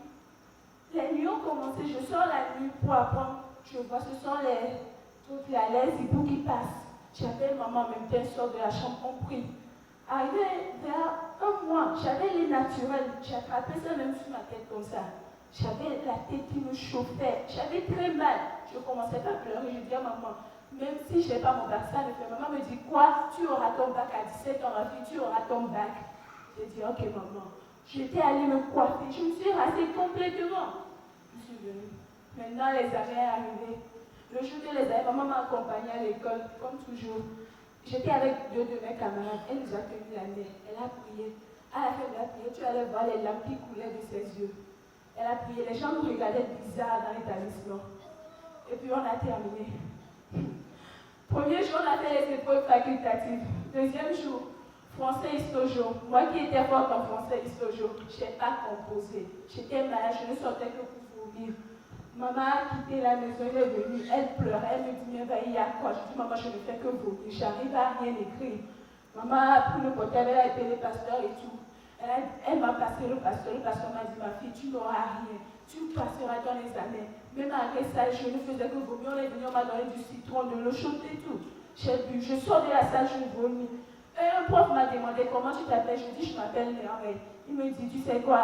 les nuits ont commencé, je sors la nuit pour apprendre. Je vois, ce sont les hiboux qui passent. J'appelle maman, même temps, elle sort de la chambre, on prie. Arrivé vers un mois, j'avais les naturels. J'ai attrapé ça même sur ma tête comme ça. J'avais la tête qui me chauffait. J'avais très mal. Je commençais à pleurer. Je dis à maman, même si je n'ai pas mon bac, ça ne fait. Maman me dit, quoi? Tu auras ton bac à 17 ans, ma fille, tu auras ton bac. J'ai dit, ok maman. J'étais allée me coiffer. Je me suis rasée complètement. Je suis venue. Maintenant, les années arrivées. Le jour de l'examen, maman m'a accompagnée à l'école, comme toujours. J'étais avec deux de mes camarades. Elle nous a tenu la main. Elle a prié. À la fin de la prière, tu allais voir les larmes qui coulaient de ses yeux. Elle a prié. Les gens nous regardaient bizarre dans l'établissement. Et puis on a terminé. Premier jour, on a fait les épreuves facultatives. Deuxième jour, français histo-géo. Moi qui étais forte en français histo-géo, je n'ai pas composé. J'étais malade, je ne sortais que pour vomir. Maman a quitté la maison, elle est venue, elle pleurait, elle me dit, mais il y a quoi? Je dis, maman, je ne fais que vomir, j'arrive à rien écrire. Maman a pris le portable, elle a appelé le pasteur et tout. Elle m'a passé le pasteur m'a dit, ma fille, tu n'auras rien, tu passeras dans les années. Même après ça, je ne faisais que vomir, on est venu, on m'a donné du citron, de l'eau chaude et tout. J'ai bu, je sors de la salle, je vomis. Et un prof m'a demandé, comment tu t'appelles? Je dis, je m'appelle Léon. Il me dit, tu sais quoi?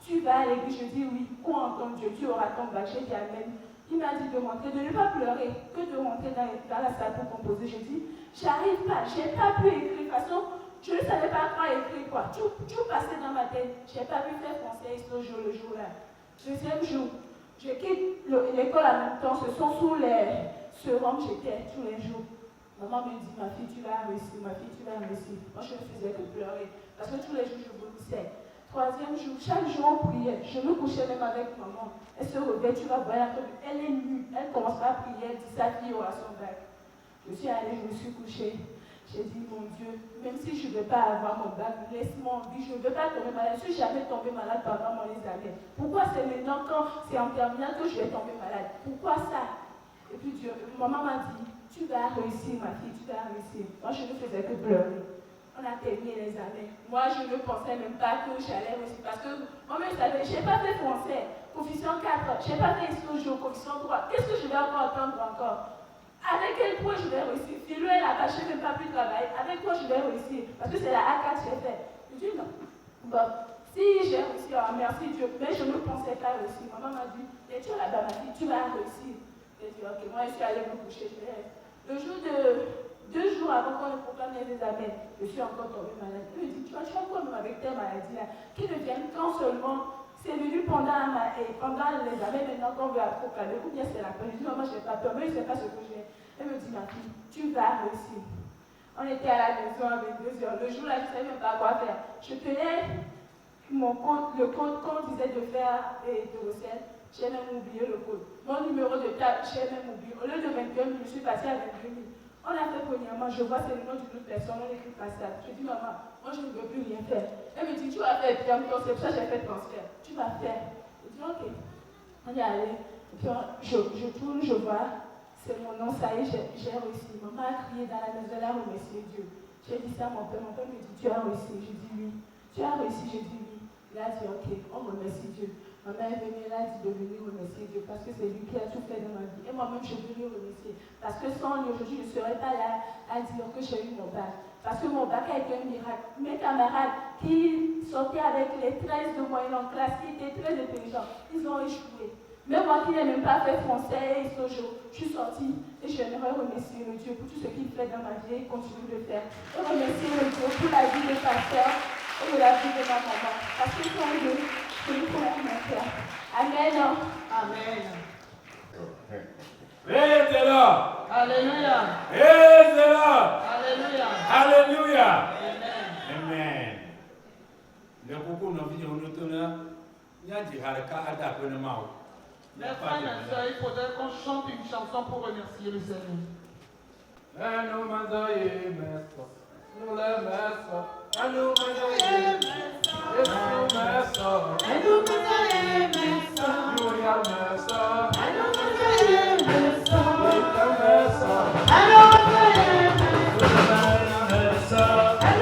Tu vas à l'église, je dis oui, crois en ton Dieu, tu auras ton bac, j'ai dit amen. Il m'a dit de rentrer, de ne pas pleurer, que de rentrer dans la salle pour composer. Je dis, j'arrive pas, j'ai pas pu écrire, de toute façon, je ne savais pas quoi écrire, quoi. Tout passait dans ma tête, j'ai pas pu faire français ce jour, le jour-là. Deuxième jour, je quitte l'école en même temps, ce sont sous les serums, j'étais tous les jours. Maman me dit, ma fille, tu vas réussir, ma fille, tu vas réussir. Moi, je ne faisais que pleurer, parce que tous les jours, je vomissais. Troisième jour, chaque jour on priait. Je me couchais même avec maman. Elle se réveille, tu vas voir, elle est nue. Elle commence à prier, elle dit sa fille aura son bac. Je suis allée, je me suis couchée. J'ai dit, mon Dieu, même si je ne vais pas avoir mon bac, laisse-moi en vie, je ne veux pas tomber malade. Je ne suis jamais tombée malade pendant mon examen. Pourquoi c'est maintenant quand c'est en terminale que je vais tomber malade? Pourquoi ça? Et puis maman m'a dit, tu vas réussir ma fille, tu vas réussir. Moi je ne faisais que pleurer. On a terminé les années. Moi, je ne pensais même pas que j'allais réussir. Parce que moi-même, je n'ai pas fait français. Coefficient 4, je n'ai pas fait histo-géo, coefficient 3. Qu'est-ce que je vais encore attendre encore? Avec quel point je vais réussir? Si lui est là-bas, je n'ai même pas pu travailler. Avec quoi je vais réussir? Parce que c'est la A4 que j'ai fait. Je dis non. Bon, si j'ai réussi, merci Dieu. Mais je ne pensais pas réussir. Maman m'a dit, tu es là-bas, ma fille, tu vas réussir. J'ai dit, ok, moi, je suis allée me coucher. Le jour de 2 jours avant qu'on ne proclame les examens, je suis encore tombée malade. Il me dit, tu vas quoi même avec tes maladies là, qui ne viennent quand seulement, c'est venu pendant l'examen, maintenant qu'on veut proclamer, ou bien c'est la peur. Je dis, maman, je n'ai pas peur, mais je ne sais pas ce que j'ai. Elle me dit, ma fille, tu vas réussir. On était à la maison à 22h. Le jour là, je ne savais même pas quoi faire. Je tenais mon code, le code qu'on disait de faire de recettes. J'ai même oublié le code. Mon numéro de table, j'ai même oublié. Au lieu de 21 000, je suis passée à 22 000. On a fait premièrement, je vois c'est le nom d'une autre personne, on écrit pas ça. Je dis, maman, moi je ne veux plus rien faire. Elle me dit, tu vas faire bien, c'est pour ça que j'ai fait transfert. Tu vas faire. Je dis, ok. On est allé. Et puis je tourne, je vois, c'est mon nom, ça y est, j'ai réussi. Maman a crié dans la maison, elle a remercié Dieu. J'ai dit ça à mon père me dit, tu as réussi. Je dis oui. Tu as réussi, je dis oui. Il a dit, ok, on remercie Dieu. Ma mère est venue, elle a dit de venir remercier Dieu parce que c'est lui qui a tout fait dans ma vie. Et moi-même, je veux lui remercier. Parce que sans lui, aujourd'hui, je ne serais pas là à dire que j'ai eu mon bac. Parce que mon bac a été un miracle. Mes camarades qui sortaient avec les 13 de moyenne en classe, qui étaient très intelligents, ils ont échoué. Même moi qui n'ai même pas fait français et sojo, je suis sortie et j'aimerais remercier le Dieu pour tout ce qu'il fait dans ma vie et continue de faire. Et remercier le Dieu pour la vie des pasteurs et de la vie de ma maman. Parce que sans Dieu, je ne pourrais rien faire. Amen. Amen. Praise the Lord. Hallelujah. Praise the Lord. Hallelujah. Hallelujah. Amen. Amen. Le coucou n'a vu on tourne. Il y a dit haraka ada pour mao. Mes frères et sœurs, il faudrait qu'on chante une chanson pour remercier le Seigneur. Nous mandoyer meso, nous le meso, nous mandoyer meso, nous meso, nous mandoyer meso, nous ya meso, nous mandoyer meso, nous meso, nous mandoyer meso, nous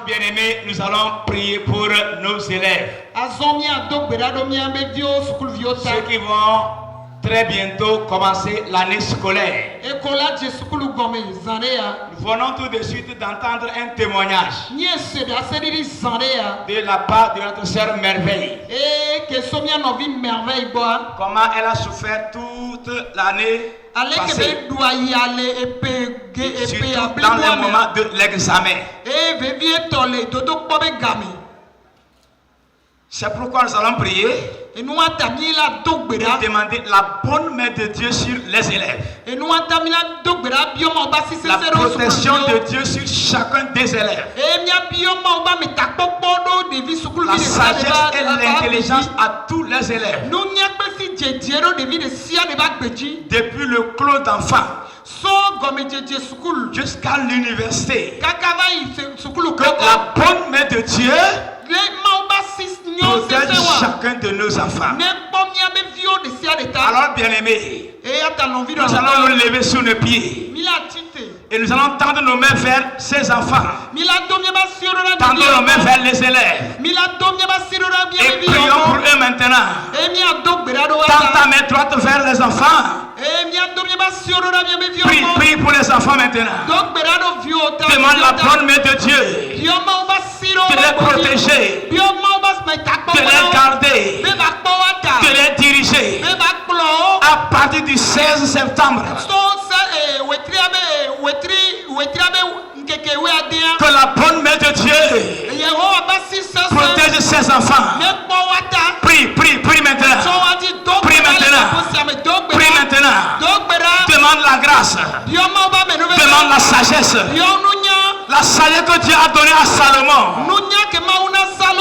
Bien-aimés, nous allons prier pour nos élèves. Ceux qui vont très bientôt commencer l'année scolaire. Nous venons tout de suite d'entendre un témoignage de la part de notre sœur Merveille. Comment elle a souffert toute l'année passée. Surtout dans le moment de l'examen. C'est pourquoi nous allons prier et demander la bonne main de Dieu sur les élèves. La protection de Dieu sur chacun des élèves. La sagesse et l'intelligence à tous les élèves. Depuis le clos d'enfants jusqu'à l'université. Que la bonne main de Dieu protège chacun de nos enfants. Alors, bien-aimés, nous allons nous lever sur nos pieds et nous allons tendre nos mains vers ces enfants. Tendons nos mains vers les élèves et prions pour eux maintenant. Tends ta main droite vers les enfants. Prie pour les enfants maintenant. Demande la bonne main de Dieu de les protéger, de les garder, de les diriger à partir du 16 septembre. Que la bonne main de Dieu protège ses enfants. Prie maintenant. Prie maintenant. Prie maintenant. Demande la grâce. Demande la sagesse. La sagesse que Dieu a donnée à Salomon.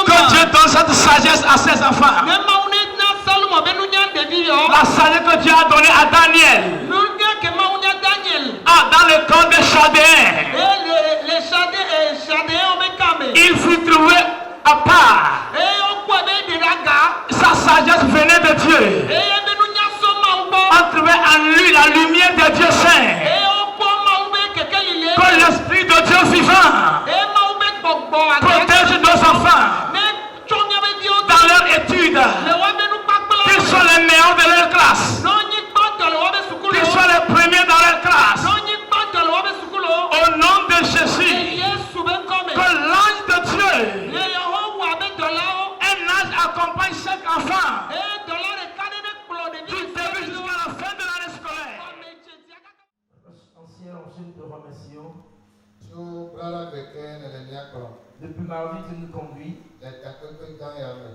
Que Dieu donne cette sagesse à ses enfants. La sagesse que Dieu a donnée à Daniel. Dans le camp des Chaldéens. Il fut trouvé à part. Sa sagesse venait de Dieu. On trouvait en lui la lumière de Dieu Saint. Que l'Esprit de Dieu vivant protège nos enfants dans leur étude. Qu'ils soient les meilleurs de leur classe. Qu'ils soient les premiers dans leur classe. Au nom de Jésus. Que l'ange de Dieu, un ange accompagne chaque enfant. Du début jusqu'à la fin de l'année scolaire. Ancien, ensuite te remercions. Depuis mardi, tu nous conduis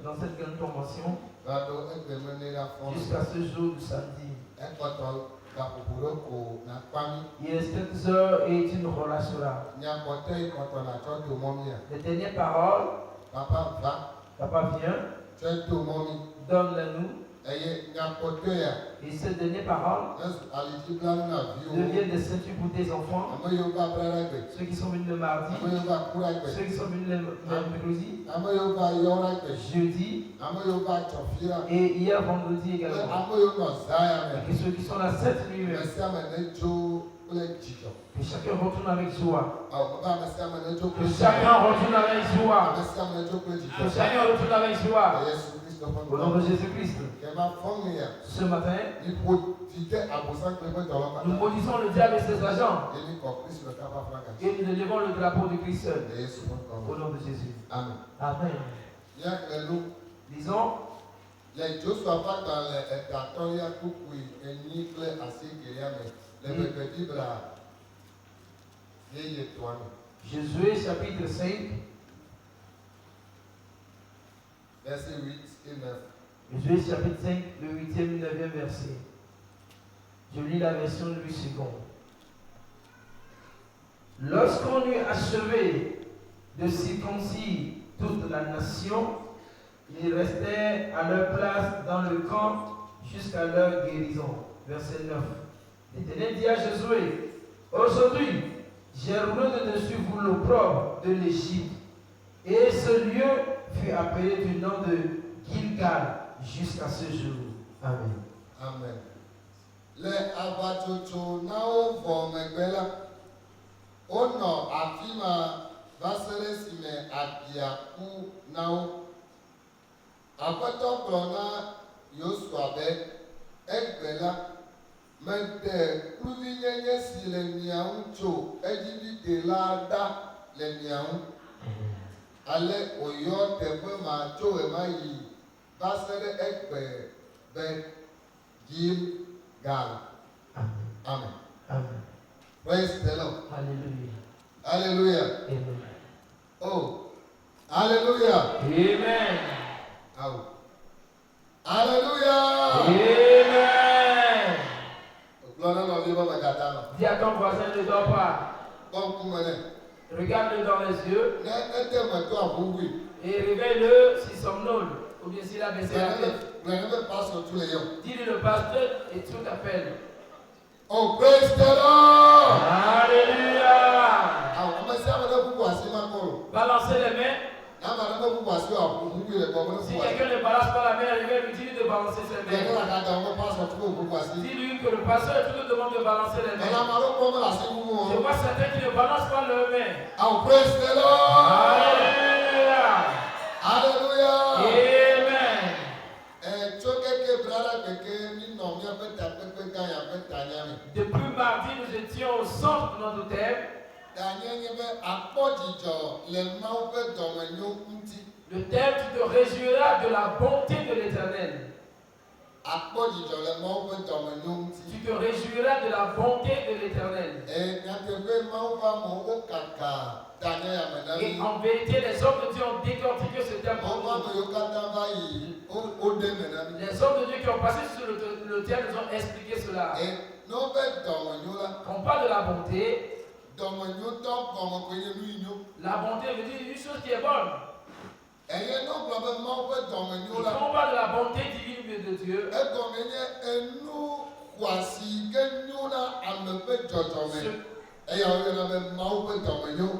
dans cette grande convention jusqu'à ce jour du samedi. Il est scripteur et tu nous relâcheras. Les dernières paroles, Papa vient, donne-les-nous. Et ces dernières paroles deviennent des ceintures pour tes enfants, ceux qui sont venus le mardi, ceux qui sont venus le mercredi, jeudi et hier vendredi également. Et que ceux qui sont là cette nuit même, que chacun retourne avec joie. Que chacun retourne avec joie. Que chacun retourne avec joie. Au nom de Jésus-Christ. Ce matin, nous maudissons le diable et ses agents. Et nous élevons le drapeau du Christ seul. Au nom de Jésus. Amen. Amen. Disons. Josué chapitre 5. Verset 8 et 9. Josué chapitre 5, le 8e et 9e verset. Je lis la version Louis II. Lorsqu'on eut achevé de circoncire toute la nation, ils restaient à leur place dans le camp jusqu'à leur guérison. Verset 9. L'Éternel dit à Josué, aujourd'hui, j'ai roulé de dessus vous l'opprobre de l'Égypte. Et ce lieu fut appelé du nom de Gilgal jusqu'à ce jour. Amen. Amen. Les abattoirs nao vomegela ono afima vasere sime abiaku nao abato krona Yosua egbela mente kruvinyenye si le miaun tso ejibite la da le miaun ale oyo teƒe ma tso ema yi va se ɖe egbe be Gilgal. Amen. Amen. Praise the Lord. Hallelujah. Hallelujah. Amen. Oh, hallelujah. Amen. Oh. Hallelujah. Amen. Gloire à Dieu, ma gata. Dis à ton voisin, ne dors pas. Bon, comment regarde-le dans les yeux. Et réveille-le s'il somnole ou bien s'il a baissé la tête. Dis-lui le pasteur et tout t'appelle. Oh, praise the Lord! Alléluia! Balancez les mains. Si quelqu'un ne balance pas la main, il va lui dire de balancer ses mains. Dis-lui que le pasteur est tout demande de balancer les mains. Je vois certains qui ne balancent pas leurs mains. Oh, praise the Lord! Alléluia! Alléluia! Amen! Depuis mardi, nous étions au centre de notre thème. Le thème, tu te réjouiras de la bonté de l'Éternel. Tu te réjouiras de la bonté de l'Éternel. Et en vérité, les hommes de Dieu ont décortiqué ce thème. Les hommes de Dieu qui ont passé sur le thème, ils ont expliqué cela. Quand on parle de la bonté, la bonté veut dire une chose qui est bonne. Et quand on parle de la bonté divine de Dieu,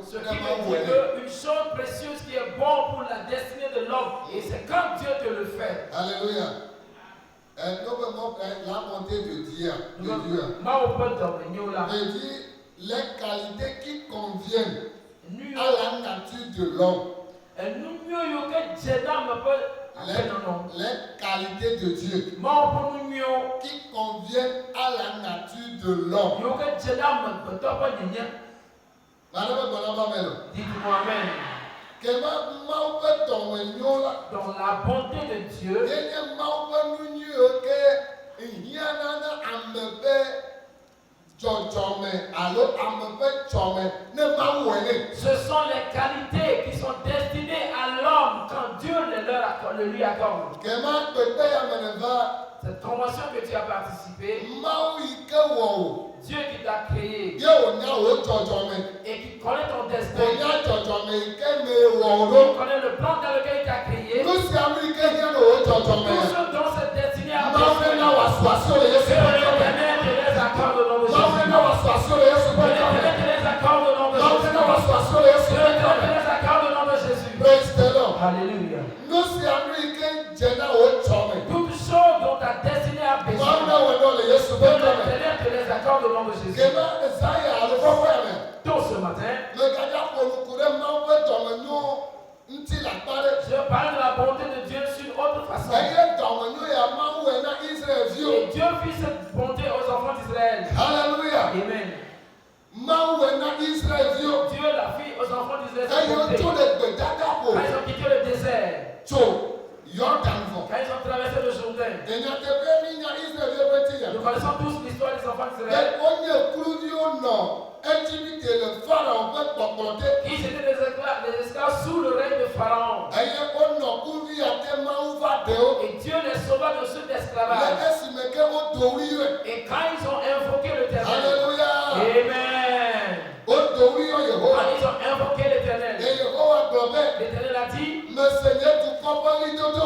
ce qui veut dire qu'une chose précieuse qui est bonne pour la destinée de l'homme, et c'est quand Dieu te le fait. Alléluia. La bonté de Dieu. Je dis les qualités qui conviennent à la nature de l'homme. Les qualités de Dieu qui conviennent à la nature de l'homme. Dites-moi Amen. Dans la bonté de Dieu, ce sont les qualités qui sont destinées à l'homme quand Dieu le lui accorde. Cette Cette convention que tu as participé, Dieu qui t'a créé et qui connaît ton destin, qui connaît le plan dans lequel il t'a créé, tous ceux dont cette destinée a besoin, que l'Éternel te les accorde au nom de Jésus. Que l'Éternel te les accorde au nom de Jésus. Que l'Éternel te les accorde au nom de Jésus. Alléluia. Toutes choses dont ta destinée a besoin, que l'Éternel te les accorde au nom de Jésus. Tôt ce matin, je parle de la bonté de Dieu sur une autre façon. Et Dieu fit cette bonté aux enfants d'Israël. Alléluia. Amen. Dieu l'a fait aux enfants d'Israël. Quand ils ont quitté le désert, quand ils ont traversé le Jourdain, nous connaissons tous l'histoire des enfants d'Israël. Ils étaient des esclaves sous le règne de Pharaon. Et Dieu les sauva de ceux d'esclavage. Et quand ils ont invoqué l'Éternel, Amen. Quand ils ont invoqué l'Éternel, l'Éternel a dit,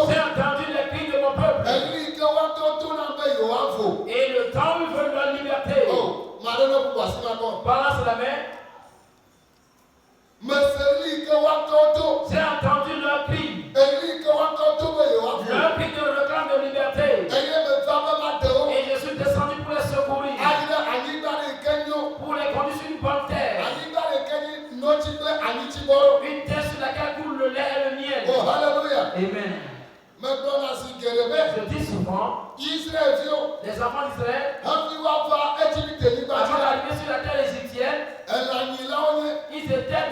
j'ai entendu les cris de mon peuple. Et le temps où ils veulent leur liberté. Balance la main. J'ai entendu leur cri. Leur cri de réclame de liberté. Et je suis descendu pour les secourir. Pour les conduire sur une bonne terre. Une terre sur laquelle coule le lait et le miel. Amen. Je dis souvent, les enfants d'Israël, avant d'arriver sur la terre égyptienne, ils étaient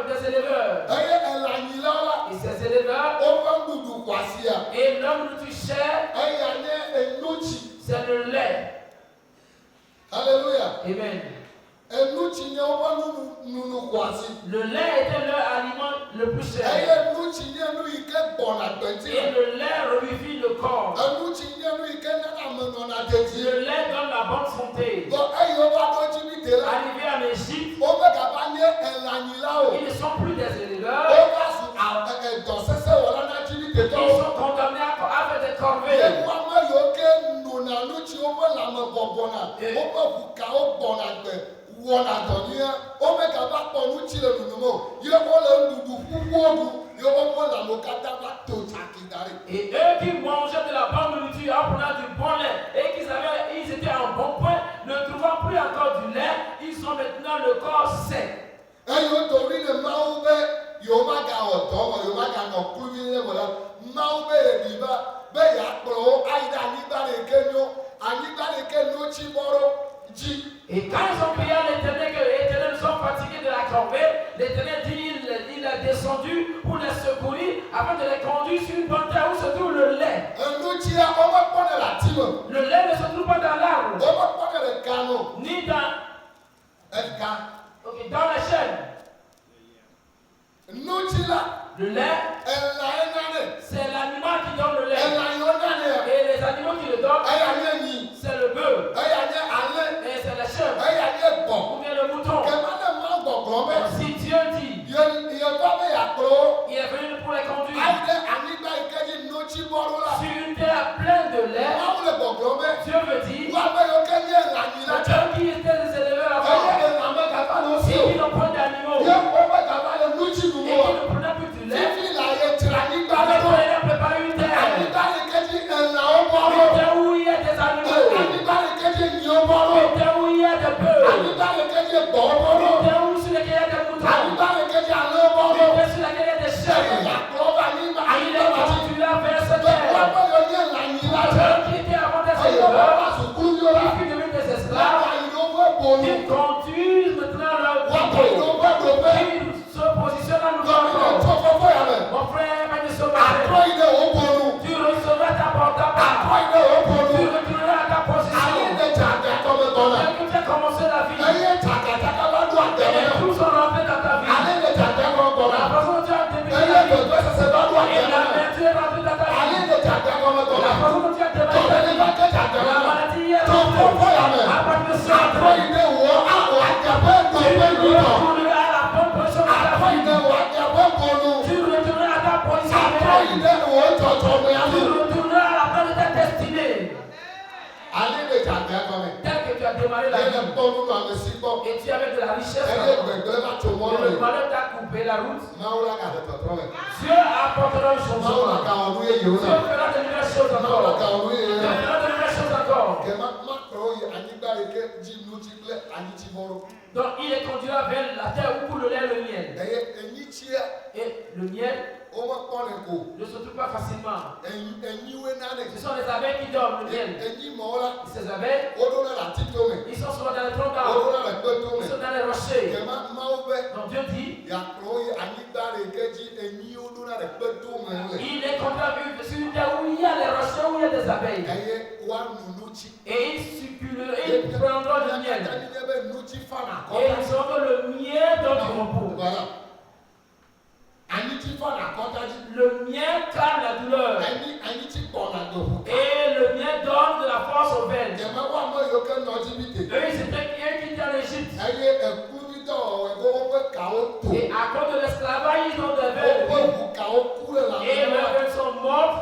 des éleveurs. Et ces éleveurs, et leur nourriture chère, c'est le lait. Alléluia. Amen. Le lait était leur aliment le plus cher. Et le lait revivifie le corps. Le lait donne la bonne santé. Arrivé en Égypte, ils ne sont plus des éleveurs. Ils sont condamnés à faire des corvées. Et eux qui mangeaient de la bonne nourriture en prenant du bon lait et ils étaient en bon point, ne trouvant plus encore du lait, ils ont maintenant le corps sec. Et quand ils ont prié à l'Éternel, que l'Éternel nous sommes fatigués de la corvée, l'Éternel dit il est descendu pour les secourir afin de les conduire sur une bonne terre où se trouve le lait. Le lait ne se trouve pas dans l'arbre, ni dans la chaîne. Le lait, c'est l'animal qui donne le lait. Et les animaux qui le donnent, c'est le bœuf. Et c'est la chèvre. Ou bien le mouton. Si Dieu dit, il est venu pour les conduire sur une terre pleine de lait, Dieu veut dire, le Dieu qui était des éleveurs avant, et qui n'ont point d'animaux, et qui ne prenaient plus du lait, il a préparé une terre où il y a des animaux, une terre où il y a des bœufs, une terre où sur laquelle il y a des moutons, une terre sur laquelle il y a des chèvres. Il est particulier vers cette terre. Qui était avant des éleveurs, qui fut devenu des esclaves, qui conduisent maintenant leur troupeau, qui se positionnent à nous voir. Mon frère, tu recevras ta portable, tu retourneras à ta position. Et que tu as commencé la vie, Tel que tu as démarré la vie. Et tu avais de la richesse. Et le malheur t'a coupé la route. Dieu apportera une changement. Dieu fera de nouvelles choses encore. Dieu fera de nouvelles choses encore. Donc il les conduira vers la terre où coule le lait et le miel. Et le miel ne se trouve pas facilement. Ce sont les abeilles qui dorment le miel. Ces abeilles, ils sont souvent dans les troncs d'arbres. Ils sont dans les rochers. Donc Dieu dit, il les conduira sur une terre où il y a les rochers, où il y a des abeilles. Et ils circuleront, ils prendront le miel. Et ils auront le miel dans du repos. Le miel calme la douleur. Et le miel donne de la force aux veines. Eux, ils étaient quittés en Égypte. Et à cause de l'esclavage, ils ont des veines. Et leurs veines sont mortes.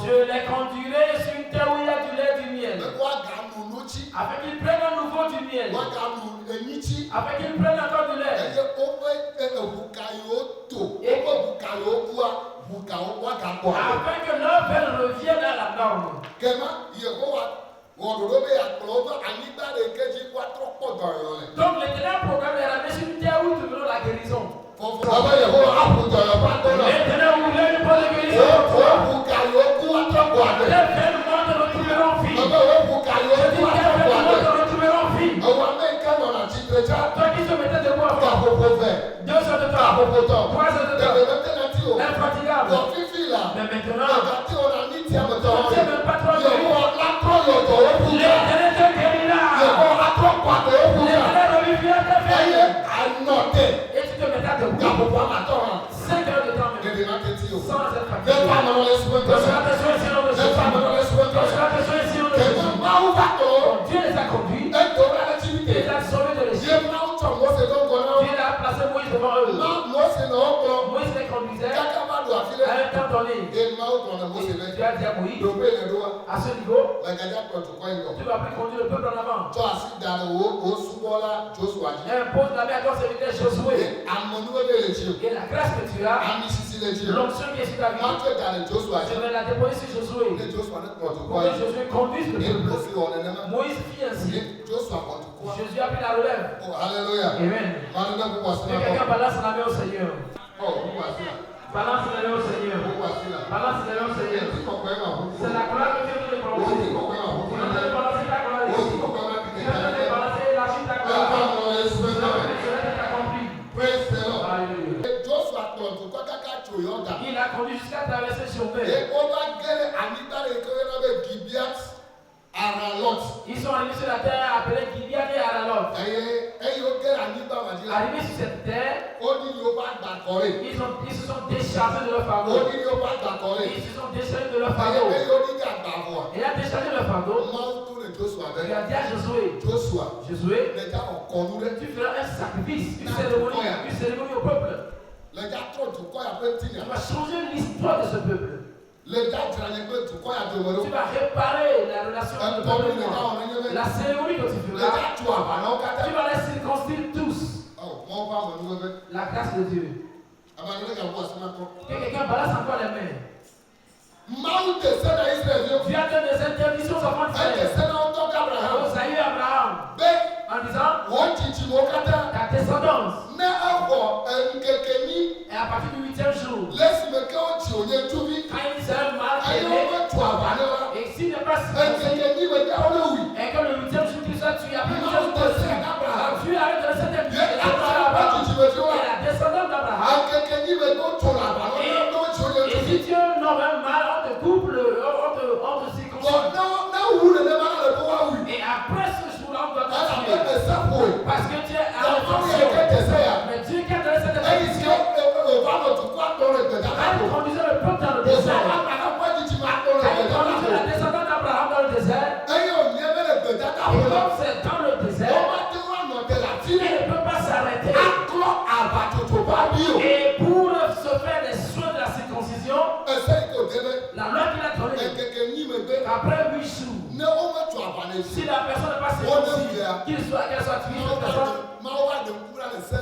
Je les conduirai sur une terre où il y a du lait et du miel. Afin qu'ils prennent à nouveau du miel. Afin qu'ils prennent encore du lait. Afin que leur veine revienne à la norme. Donc l'éternel programme est ramené sur une terre où nous verrons la guérison. L'éternel voulait une bonne guérison. Les veines mortes ne retrouveront vie. Je dis que les veines mortes ne retrouveront vie. Toi qui se mettais debout à faire 2 heures de temps, 3 heures de temps, infatigable. Mais maintenant, tu ne sais même pas trop guérir. L'éternel te guérira. L'éternel reviendra te veiller. Et tu te mettras debout 5 heures de temps même. Sans être fatigué. Dieu les a conduits. Il les a sauvés de l'Égypte. Dieu a placé Moïse devant eux. Moïse les conduisait à un temps donné. Dieu a dit à Moïse, à ce niveau, tu vas plus conduire le peuple en avant. Impose la main à ton serviteur Josué. Et la grâce que tu as, l'onction qui est sur ta vie, je vais la déposer sur Josué. Pour que Josué conduise le peuple. Moïse fit ainsi. Jésus a pris la relève. Amen. Que quelqu'un balance la main au Seigneur. Balance la main au Seigneur. Balance la main au Seigneur. C'est la gloire que Dieu veut te prononcer. Tu veux te balancer ta gloire ici. Tu veux te balancer la chute ta gloire. Cela est accompli. Alléluia. Il a conduit jusqu'à traverser Chauvet. Ils sont arrivés sur la terre appelée Gibeat et Aralot. Arrivés sur cette terre, ils se sont déchargés de leur fardeau. Ils se sont déchargés de leur fardeau. Il a déchargé leur fardeau. Il a dit à Josué, tu feras un sacrifice, une cérémonie au peuple. Tu vas changer l'histoire de ce peuple. Tu vas réparer la relation entre le peuple et moi. La cérémonie que tu feras, tu vas les circoncire tous. La grâce de Dieu. Que quelqu'un balance encore les mains. Tu as donné des interdictions aux enfants d'Israël. Aux aïeux Abraham. En disant, ta descendance. Et à partir du 8e jour, quand il sera mal aimé, et s'il n'est pas circoncis, et que le 8e jour tu sois tué, après le 8e jour tu arrêtes de laisser tes pieds, et la descendance d'Abraham, et si tu nommes un mal, on te coupe, on te circoncis. Et après ce jour-là, on doit te tuer. Parce que tu es à l'attention. Mais Dieu qui a donné cette bénédiction, quand il conduisait le peuple dans le désert, quand il conduisait la descendance d'Abraham dans le désert, et comme c'est dans le désert, il ne peut pas s'arrêter. Et pour se faire les soins de la circoncision, la loi qu'il a donnée, Après 8 jours, si la personne n'est pas circoncis, qu'elle soit tuée, cette personne,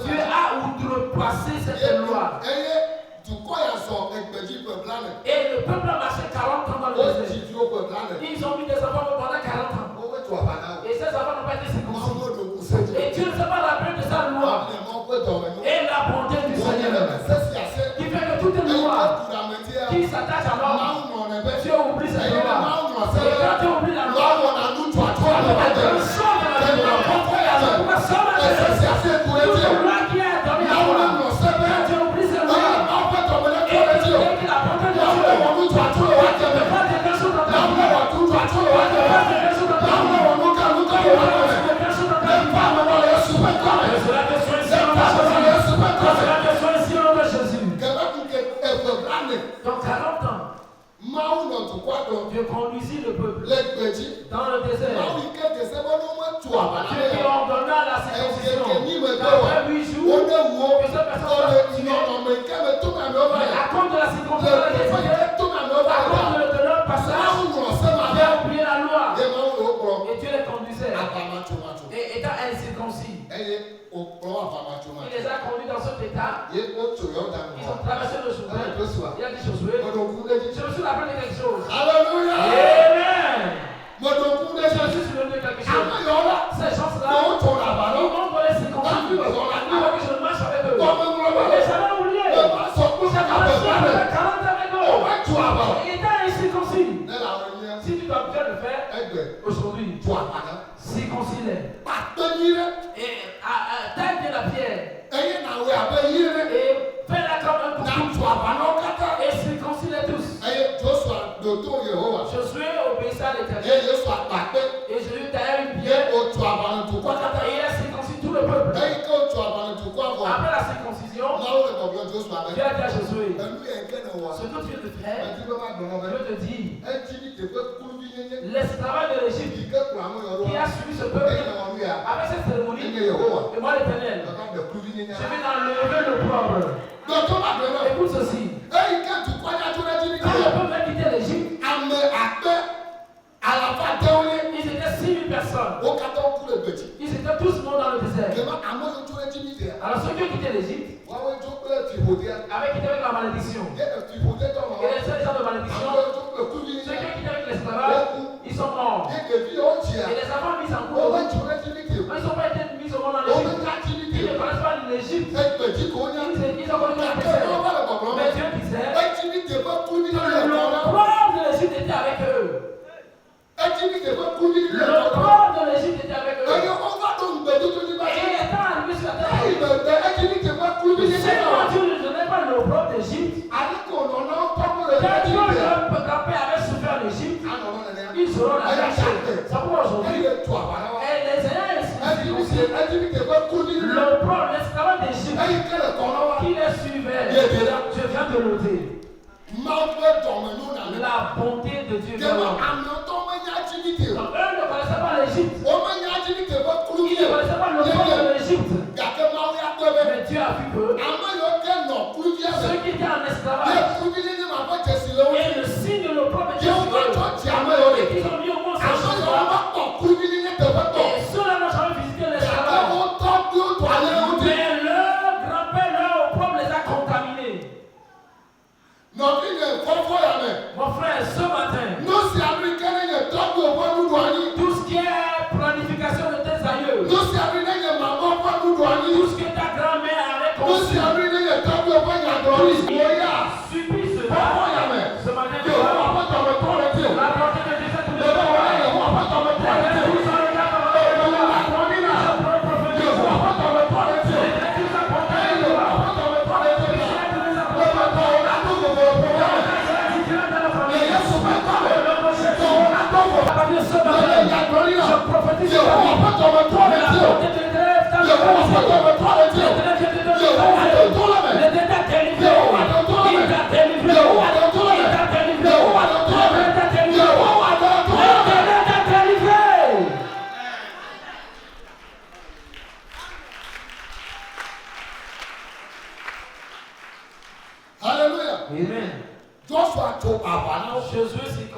Dieu a outrepassé cette loi. Et le peuple a marché 40 ans dans le désert. Ils ont mis des enfants pendant 40 ans. Et ces enfants n'ont pas été circoncis. Et Dieu ne s'est pas rappelé de sa loi. Et la bonté du Seigneur, qui fait que toute loi qui s'attache à l'homme, Dieu oublie cette loi. Et quand Dieu oublie la loi, toute loi qui est donnée à toi, quand Dieu oublie cette loi, et Dieu qui la bonté de Dieu, ne pas de quelque chose dans ta vie, ne pas de quelque chose dans ta vie, donc 40 ans, Dieu conduisit le peuple dans le désert. Dieu lui ordonna la circoncision. Après 8 jours, que cette personne soit tuée. Mais à cause de la circoncision, à cause de leur passage, Dieu a oublié la loi. Et Dieu les conduisait. Et étant incirconcis, il les a conduits dans cet état. Ils ont traversé le Jourdain. Il a dit Josué, je me suis rappelé de quelque chose. Alléluia. Amen. Je me suis souvenu de quelque chose. Ces gens-là, ils m'ont donné circoncis. Ils m'ont dit que je marche avec eux. Mais j'avais oublié. J'avais 40 avec eux. Il était incirconcis. Si tu dois bien le faire, aujourd'hui, circoncis-les. Et taille bien la pierre. Et fais-la comme un couteau. Et circoncis-les tous. Josué obéissait à l'Éternel. Et je lui taillai une pierre. Et il a circoncis tout le peuple. Après la circoncision, Dieu a dit à Josué, ce que tu viens de faire, Dieu te dit, l'esclavage de l'Égypte qui a suivi ce peuple avec cette cérémonie, et moi l'Éternel, je vais enlever l'opprobre. Écoute ceci. Quand le peuple a quitté l'Égypte, ils étaient 6 000 personnes. Ils étaient tous morts dans le désert. Alors ceux qui ont quitté l'Égypte, avaient quitté avec la malédiction. Et les seuls gens de malédiction, ceux qui ont quitté avec l'esclavage, ils sont morts. Et les enfants mis en cours, ils n'ont pas été mis au monde dans l'Égypte. Ils ne connaissent pas l'Égypte. Ils ont connu le désert. Mais Dieu disait que le pouvoir de l'Égypte était avec eux. Le pouvoir de l'Égypte était avec eux. Et étant arrivé sur la terre, Seigneur Dieu ne donnait pas l'opprobre d'Égypte. Quand Dieu avait souffert en Égypte, ils seront la même chose. Ça pour aujourd'hui. Et les Seigneurs l'opprobre, l'esclavage d'Égypte qui les suivait, je viens de noter. La bonté de Dieu. Donc, eux ne connaissaient pas l'Égypte. Ils ne connaissaient pas le peuple de l'Égypte. Mais Dieu a vu que ceux qui étaient en esclavage et le signe de l'opprobre de Dieu, ils ont mis au monde ces choses-là. Et ceux-là n'ont jamais visité l'esclavage. Mais leur grand-père, leur opprobre les a contaminés. Mon frère, ce matin, tout ce qui est planification de tes aïeux, tout ce que ta grand-mère avait conçu, subis cela. Ce matin, la portée de Dieu est je prophétise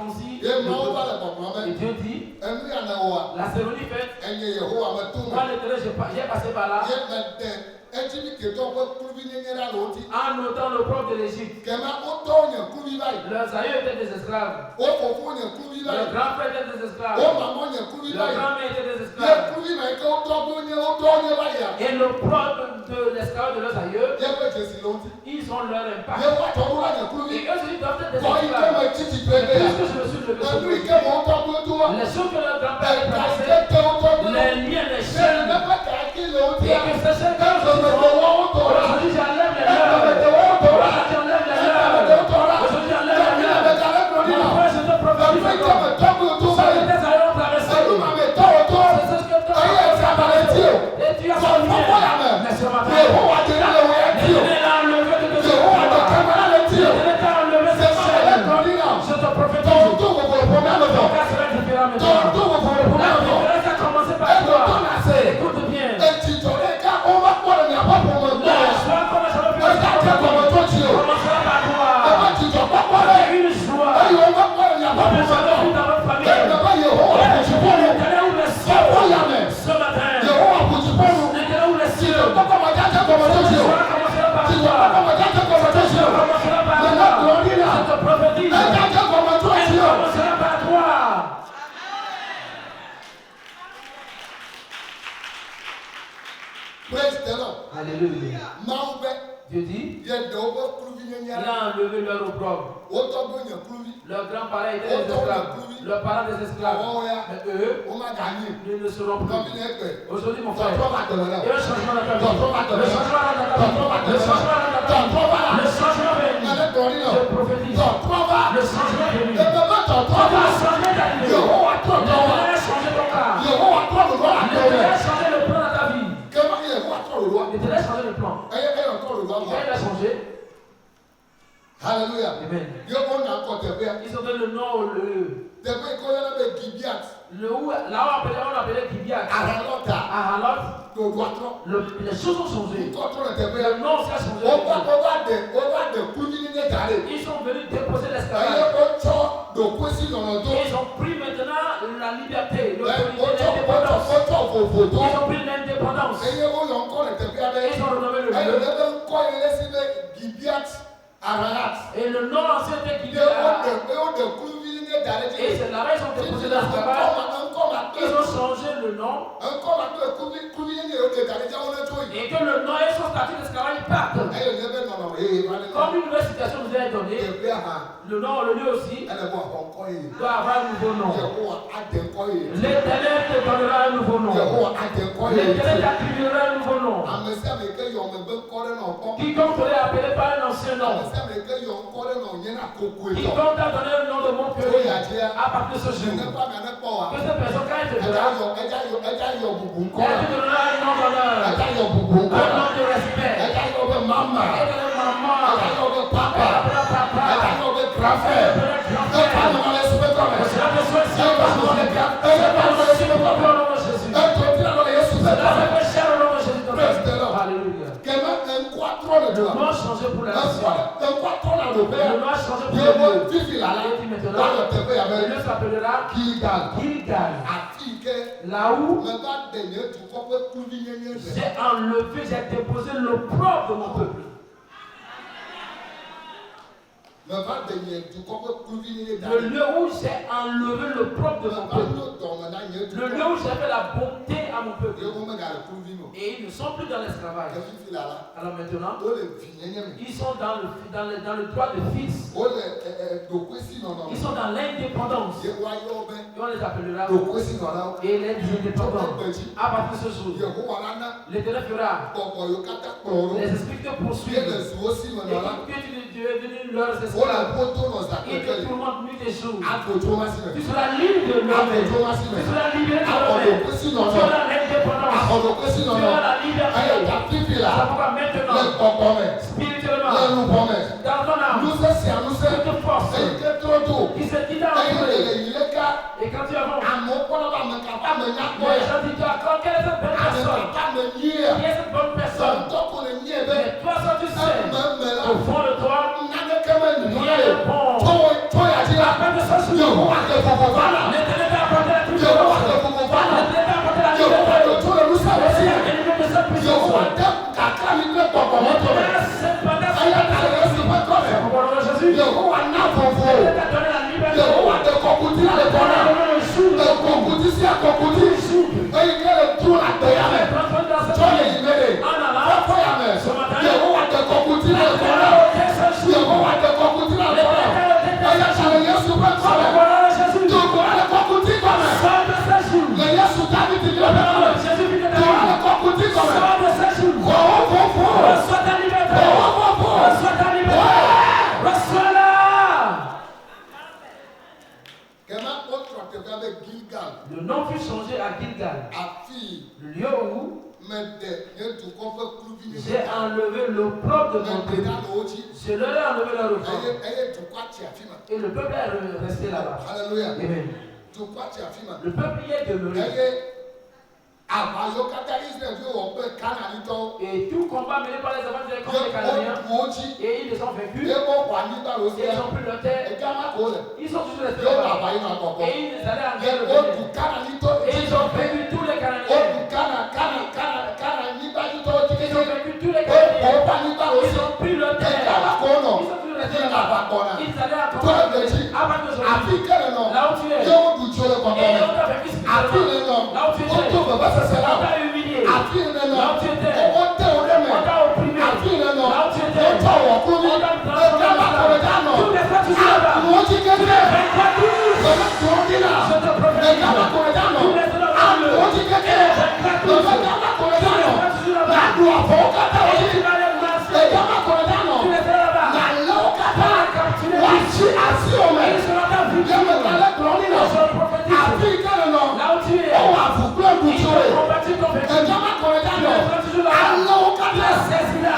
circoncis. Et Dieu dit, la cérémonie faite, moi l'Éternel, j'ai passé par là. En notant le peuple de l'Égypte. Leurs aïeux étaient des esclaves. Leurs grands-pères étaient des esclaves. Leurs grands-mères étaient des esclaves. Et le peuple de l'esclave de leurs aïeux, ils ont leur impact. Et eux aussi doivent être des esclaves. Puisque je me suis levé sur les choses que leurs grands-pères ont placées, les liens, les chaînes, et que ces chaînes aujourd'hui j'enlève les leurs. Aujourd'hui j'enlève les leurs. Aujourd'hui j'enlève les leurs. Mon frère, je te prophétise encore. Ça que tes aïeux ont traversé. C'est ce que toi tu as traversé. Et tu as son lien. Mais ce matin, l'Éternel a enlevé de tes jours. L'Éternel t'a enlevé cette chaîne. Je te prophétise. Ton cas sera différent maintenant. La différence a commencé par toi. Écoute bien. Alléluia. Dieu dit, il a enlevé leur opprobre. Leurs grands-parents étaient des esclaves. Leurs parents des esclaves. Mais eux, ils ne seront plus. Aujourd'hui, mon frère, il y a un changement dans ta vie. Le changement dans ta vie. Le changement dans ta vie. Le changement est venu. Je prophétise. Le changement est venu. Tu vas changer ta vie. Dieu va changer ton cas. Dieu va changer le plan dans ta vie. Il te laisse changer le plan. Il a changé. Alléluia. Amen. Ils ont donné le nom au lieu. Là où on appelait Gibeat. Ahalot. Les choses ont changé. Le nom aussi a changé. Ils sont venus déposer l'esclavage. Ils ont pris maintenant la liberté, l'indépendance. Ils ont pris l'indépendance. Ils ont renommé le lieu. Et le nom ancien était Gibeat. Et c'est là-bas ils ont déposé l'esclavage. Ils ont changé le nom. Et que le nom et son statut d'esclavage partent. Comme une nouvelle situation nous est donnée, le nom, le lieu aussi, doit avoir un nouveau nom. L'Éternel te donnera un nouveau nom. L'Éternel t'attribuera un nouveau nom. Quiconque te l'a appelé par un ancien nom. Quiconque t'a donné le nom de mon Père, à partir de ce jour, que cette personne, quand elle te verra, elle te donnera un nom d'honneur, un nom de respect, elle te donnera maman, elle te donnera papa, elle te donnera papa, elle te donnera grand-frère, elle te donnera le nom a changé pour la nation. Le nom a changé pour le lieu. Et maintenant, le lieu s'appellera Gilgal. Là où j'ai enlevé, j'ai déposé l'opprobre de mon peuple. Le lieu où j'ai enlevé le propre de mon peuple. Le lieu où j'ai fait la bonté à mon peuple. Et ils ne sont plus dans l'esclavage. Alors maintenant, ils sont dans le droit de fils. Ils sont dans l'indépendance. Et on les appellera et les indépendants. À partir de ce jour, l'Éternel fera les esprits te poursuivent. Et que tu es venu leurs esprits. Et que tout le monde nuit et jour. Tu seras libre de l'homme. Tu seras libéré de l'homme. Tu seras l'indépendance. Tu seras la liberté. Ça pourra maintenant, spirituellement, dans ton âme, toute force qui se dit dans la foulée. Et quand tu avances, les gens disent toi, quelle est cette belle personne? Qui est cette bonne personne? Mais toi, ça tu sais, au fond de toi, rien n'est bon. Après de ce jour, Yehowa de Fofofana. L'éternel t'a apporté la toute Yehowa force. de Fofofana. L'éternel t'a apporté la toute Yehowa force. de tout le Moussa aussi. L'ennemi de cette puissance. Yehowa de Kakramite Popomoto. Yehowa n'a Fofo. Yehowa de Kokuti na le Bona. De Kokuti si a Kokuti. Et il y a le tour à Toyame. Toye Imere. Toyame. Yehowa de Kokuti na le Bona. Yehowa de Kokuti na le Bona. Et il y a Chaleya Super Kome. Yehowa de Kokuti Kome. Le Yesu David il y a le Kome. Yehowa de Kokuti Kome. Reçois ta liberté. Reçois ta liberté. Reçois-la. Le nom fut changé à Gilgal, le lieu où j'ai enlevé l'opprobre de mon peuple. Je leur ai enlevé leur opprobre. Et le peuple est resté là-bas. Amen. Le peuple y est demeuré. Et tout combat mené par les enfants d'Israël contre les Cananéens, et ils les ont vaincus, et ils ont pris leur terre, ils sont toujours restés là-bas, et ils allaient en guerre, et ils ont vaincu tous les Cananéens, ils ont vaincu tous les Cananéens, ils ont pris leur terre, ils sont toujours restés là-bas, ils allaient en combat, avant d'aujourd'hui, là où tu es, et on t'a vaincu spirituellement, là où tu étais, on t'a humilié, là où tu étais, on t'a opprimé, là où tu étais, on t'a transformé, tous les fois tu es là-bas, tu les vaincras tous, je te prophétise, tous les fois tu es là-bas, tu les vaincras tous, tous les fois tu es là-bas, et tu vas les masser, tu les fais là-bas, quand tu les dis, ils seront ta victime, je te prophétise, là où tu es, ils ont combattu ton vécu, tu les feras toujours là-bas, tu les saisiras,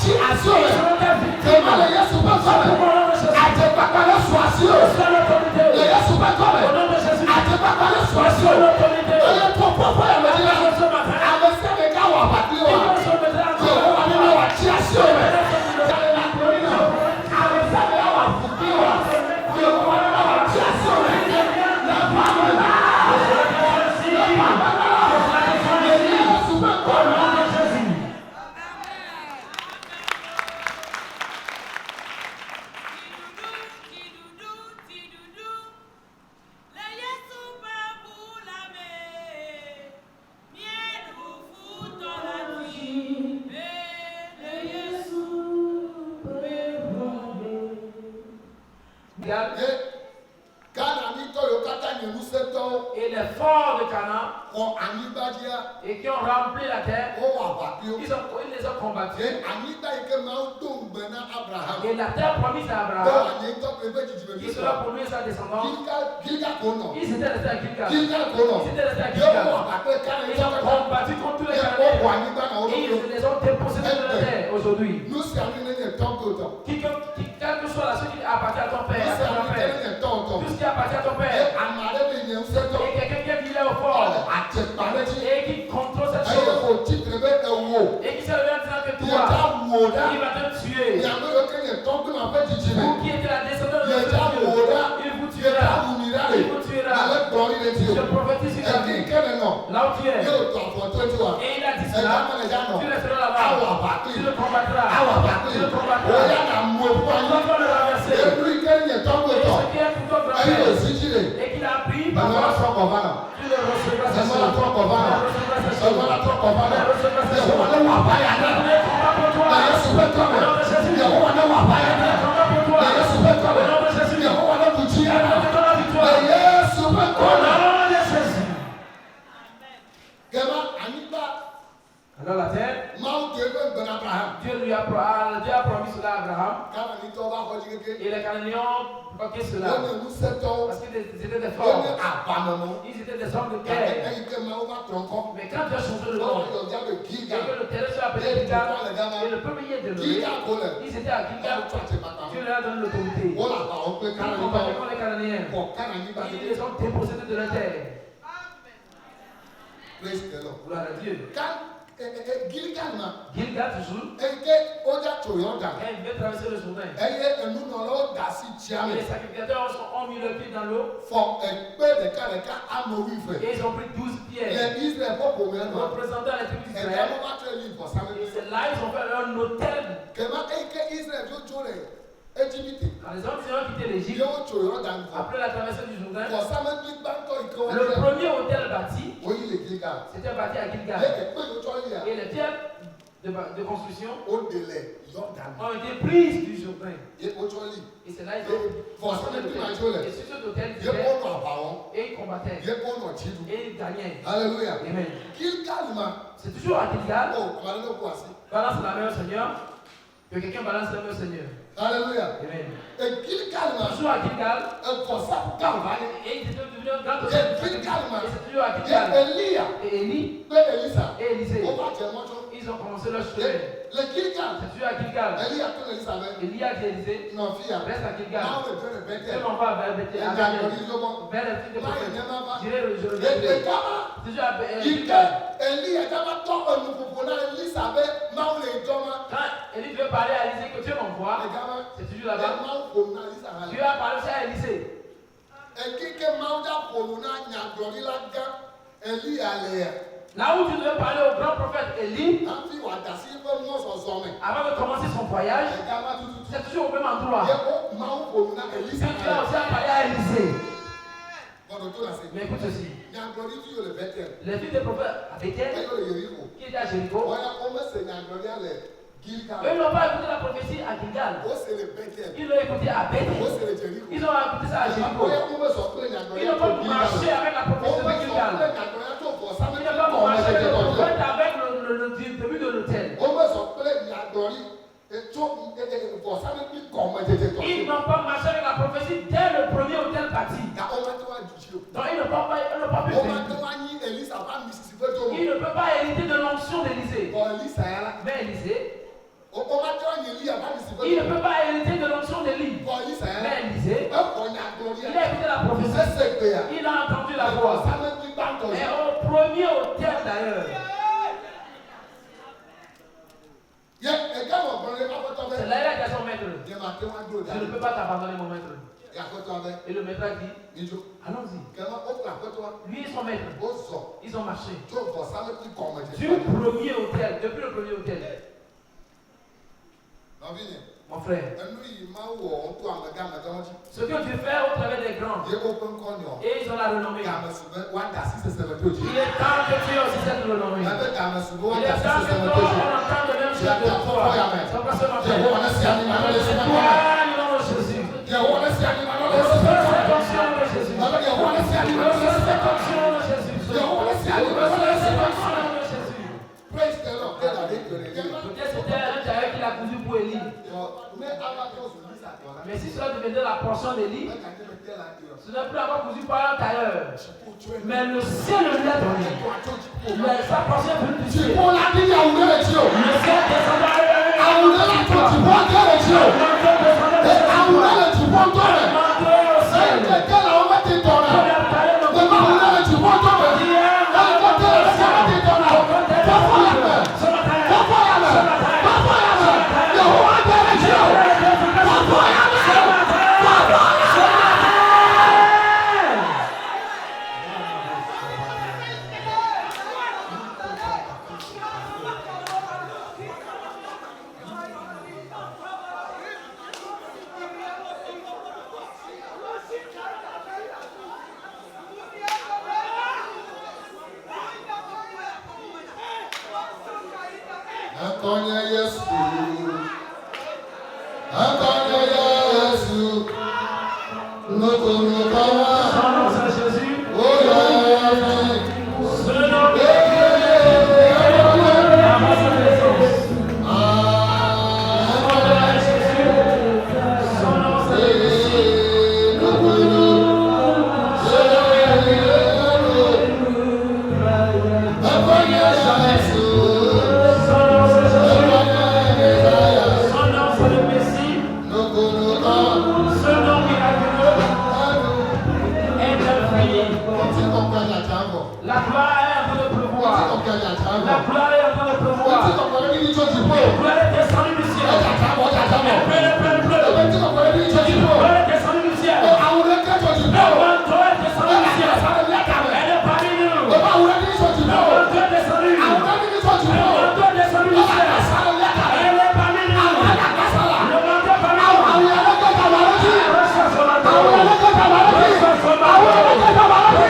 ils seront ta victime, reçois l'autorité, au nom de Jésus, reçois l'autorité, ce matin, et les forts de Canaan et qui ont rempli la terre, ils les ont combattus. Et la terre promise à Abraham, qui sera pour lui et sa descendance, ils étaient restés à Gilgal. Ils ont combattu contre tous les Cananéens et ils les ont dépossédés de la terre aujourd'hui. Quelle que soit la chose qui appartient à ton père, tout ce qui appartient à ton père, et quelqu'un qui est vilain au fort, et qui contrôle cette chose, et qui s'est levé en disant que toi, il va te tuer. Vous qui êtes la descendance de Dieu, il vous tuera. Il vous tuera. Je prophétise sur ta vie. Là où tu es. Et il a dit cela. Tu resteras là-bas. Tu le combattras. Tu le combattras. Nous allons le renverser. Et ce qui est pour ton grand-père, et qu'il a pris par toi, tu le recevras ce soir. Tu le recevras ce soir. Tu le recevras ce soir. Il y a un combat pour toi. Au nom de Jésus. Il y a un combat pour toi. Au nom de Jésus. Il y a la victoire. Au nom de Jésus. Alors la terre, Dieu lui a promis cela à Abraham. Et les Cananéens ont bloqué cela. Parce qu'ils étaient des forts. Ils étaient des hommes de guerre. Mais quand Dieu a changé le nom, et que le terrain soit appelé Gilgal, et le peuple y est demeuré, ils étaient à Gilgal, Dieu leur a donné l'autorité. Ils combattaient contre les Cananéens. Ils les ont dépossédés de la terre. Gloire à Dieu. Gilgal toujours. Et Elle devait traverser le Jourdain. les Et les sacrificateurs ont mis le pied dans l'eau. et Et ils ont pris 12 pierres représentant les tribus d'Israël. Et c'est là ils ont fait un autel. Quand les hommes ont quitté l'Égypte, après la traversée du Jourdain, le premier autel bâti, c'était bâti à Gilgal. Et les pierres de construction ont été prises du Jourdain. Et c'est là qu'ils ont construit l'autel. Et sur cet autel, ils vivaient et ils combattaient. Et ils gagnaient. Alléluia. Amen. Gilgal, c'est toujours à Gilgal. Balance la main au Seigneur. Que quelqu'un balance la main au Seigneur. Alléluia. Amen. Et Gilgal, toujours à Gilgal. Et ils étaient devenus un grand et Gilgal. Et c'est toujours à Gilgal. Et Élie. Et Élisée. Ils ont commencé leur chemin. C'est toujours à Gilgal. Élie a dit Élisée. Reste à Gilgal. Je m'en vais vers Bethel. Vers les fils de prophète. Je reviendrai. Toujours à Gilgal. Quand Élie devait parler à Élisée que Dieu m'envoie, c'est toujours là-bas. Dieu a parlé ça à Élisée. Là où tu devais parler au grand prophète Élie, avant de commencer son voyage, c'est toujours au même endroit. Dieu a aussi parlé à Élisée. Mais écoute ceci. Les fils des prophètes à Bethel, qui étaient à Jéricho, eux n'ont pas écouté la prophétie à Gilgal. Ils l'ont écouté à Bethel. Ils ont écouté ça à Jéricho. Ils n'ont pas marché avec la prophétie de Gilgal. Ils n'ont pas marché avec le prophète avec le début de l'autel. Ils n'ont pas marché avec la prophétie dès le premier hôtel bâti. Donc ils n'ont pas pu faire. Ils ne peuvent pas hériter de l'onction d'Élisée. Mais Élisée, il ne peut pas hériter de l'onction d'Élie. Mais Élisée, il a écouté la prophétie. Il a entendu la voix. Et au premier hôtel d'ailleurs. C'est là il a dit à son maître. Je ne peux pas t'abandonner mon maître. Et le maître a dit, allons-y. Lui et son maître, ils ont marché. Du premier hôtel, depuis le premier hôtel. Mon frère, ce que tu fais au travers des grands, et ils ont la renommée. Il est temps que tu aussi cette renommée. Il est temps que toi, on entende le même chose de toi. C'est pas seulement toi, nom de Jésus. Peut-être c'était un tailleur qui l'a cousu pour Élie. Mais si cela devenait la portion d'Élie, ce n'est plus avoir cousu par un tailleur. Mais le ciel lui a donné. Mais sa portion est plus puissante. Le ciel descendra. Yes. Gloire est descendue du ciel. Le feu est descendu du ciel. Le manteau est descendu du ciel. Elle est parmi nous. Le manteau est descendu. Le manteau est descendu du ciel. Elle est parmi nous. Le manteau est parmi nous. Reçois son manteau. Reçois son manteau. Reçois son manteau.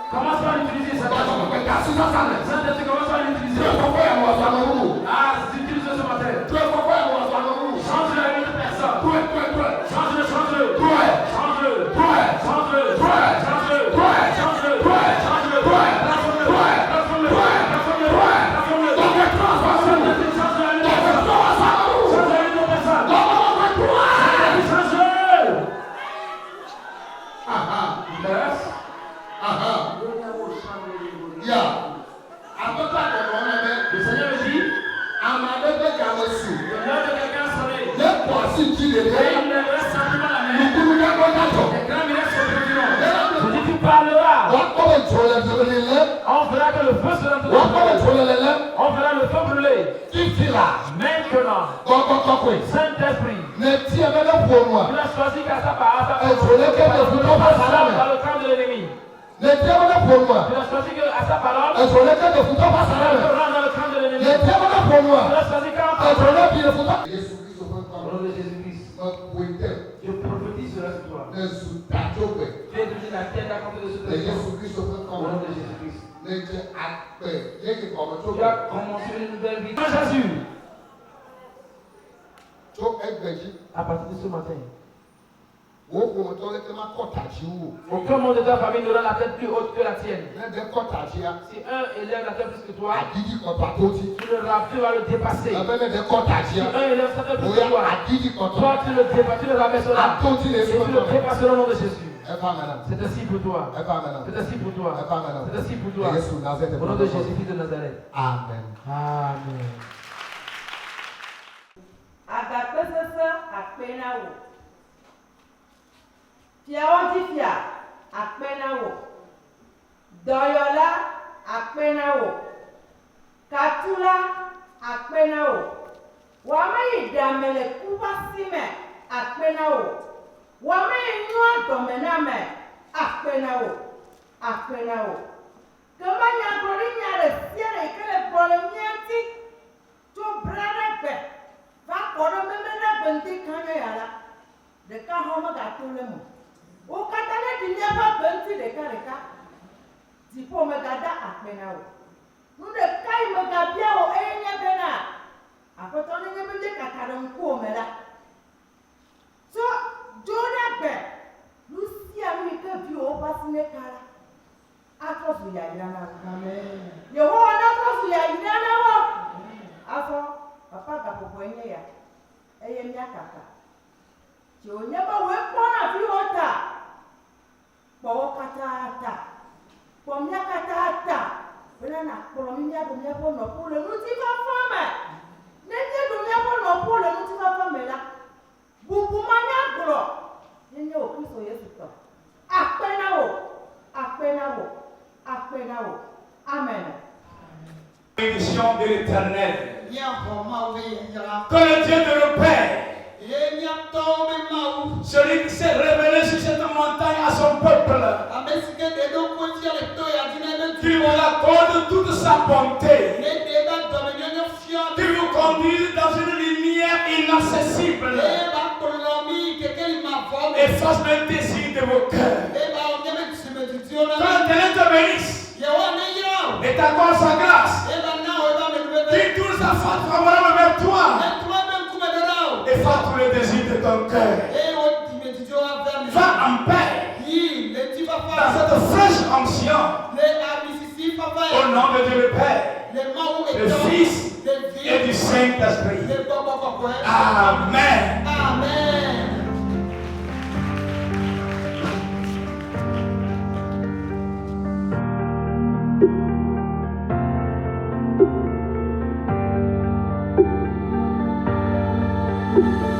Commence par utiliser ça. Commence par l'utiliser. Ah, c'est utilisé ce matin. Change la vie de personne. Change-le. Le Seigneur feu sera entre On va le brûler les lèvres. On fera le feu brûler. Ici là. Maintenant. Saint-Esprit. Ne tiens pas le pour moi. Il a choisi qu'à sa part. Et je l'ai qu'à le foutre dans le camp de l'ennemi. Ne tiens pas pour moi. Il a choisi qu'à sa parole. Et je l'ai qu'à le foutre dans le camp de l'ennemi. Ne tiens pas pour moi. Il a choisi qu'à et je l'ai qu'à le foutre. Au nom de Jésus-Christ. Je prophétise cela sur toi. Tu es devenu la terre d'à côté de ce territoire. Au nom de Jésus-Christ. Tu as commencé une nouvelle vie. Jésus. À partir de ce matin. Aucun membre de ta famille n'aura la tête plus haute que la tienne. Si un élève la tête plus que toi, tu vas le dépasser. Si un élève sa tête plus que toi, toi tu le dépasses, tu le rabaisseras. Et tu le dépasseras au nom de Jésus. C'est ainsi pour toi. C'est ainsi pour toi. C'est ainsi pour toi. Au nom de Jésus-Christ de Nazareth. Amen. Amen. Agakpesese akpena wo. Fiawo di fia akpena wo. Dɔyɔla akpena wo. Katula akpena wo. Wame yi dame le kuba si me akpena wo. Wame yi nua dɔme na me akpena wo. Akpena wo. Kema nyagbori nya le sia le ke le bɔ le miati. To bra ɖe gbe. Va kɔɖe meme ɖe gbenti kanya ya la. Ɖeka hã megato le me. Wo katã ne ɖi míaƒe gbenti ɖeka. Dziƒo megada akpe na wo. Nu ɖeka yi megabia wo eye nye bena aƒetɔ ne nye be nye kaka ɖe ŋkuwo me la. Tso dzo ɖe gbe. Nu sia nu yi ke viwo ƒe asi ne ka la. Atrɔ zu yayra na wo. Yehowa natrɔ zu yayra na wo. Afɔ papa gaƒoƒo nye ya. Eye míakaka. Tsi wònye be woe kpɔna viwo ta. Kpɔwo katã ta. Kpɔ mía katã ta. Bena nakplɔ míaɖo míaƒe nɔƒewo le ŋutifafa me. Nenye ɖo míaƒe nɔƒewo le ŋutifafa me la. Bubu ma nya gblɔ. Nenye wò Kristo Yesu tɔ. Akpe na wo. Akpe na wo. Akpe na wo. Amen. Bénédiction de l'Éternel. Que le Dieu de nos pères, celui qui s'est révélé sur cette montagne à son peuple, qu'il vous accorde toute sa bonté, qu'il vous conduise dans une lumière inaccessible et fasse le désir de vos cœurs. Que l'Éternel te bénisse et t'accorde sa grâce. Qu'il tourne sa face favorable vers toi et fasse tous les désirs de ton cœur. Va en paix dans cette fraîche onction au nom de Dieu le Père, le Fils et du Saint-Esprit. Amen. Amen. Thank you.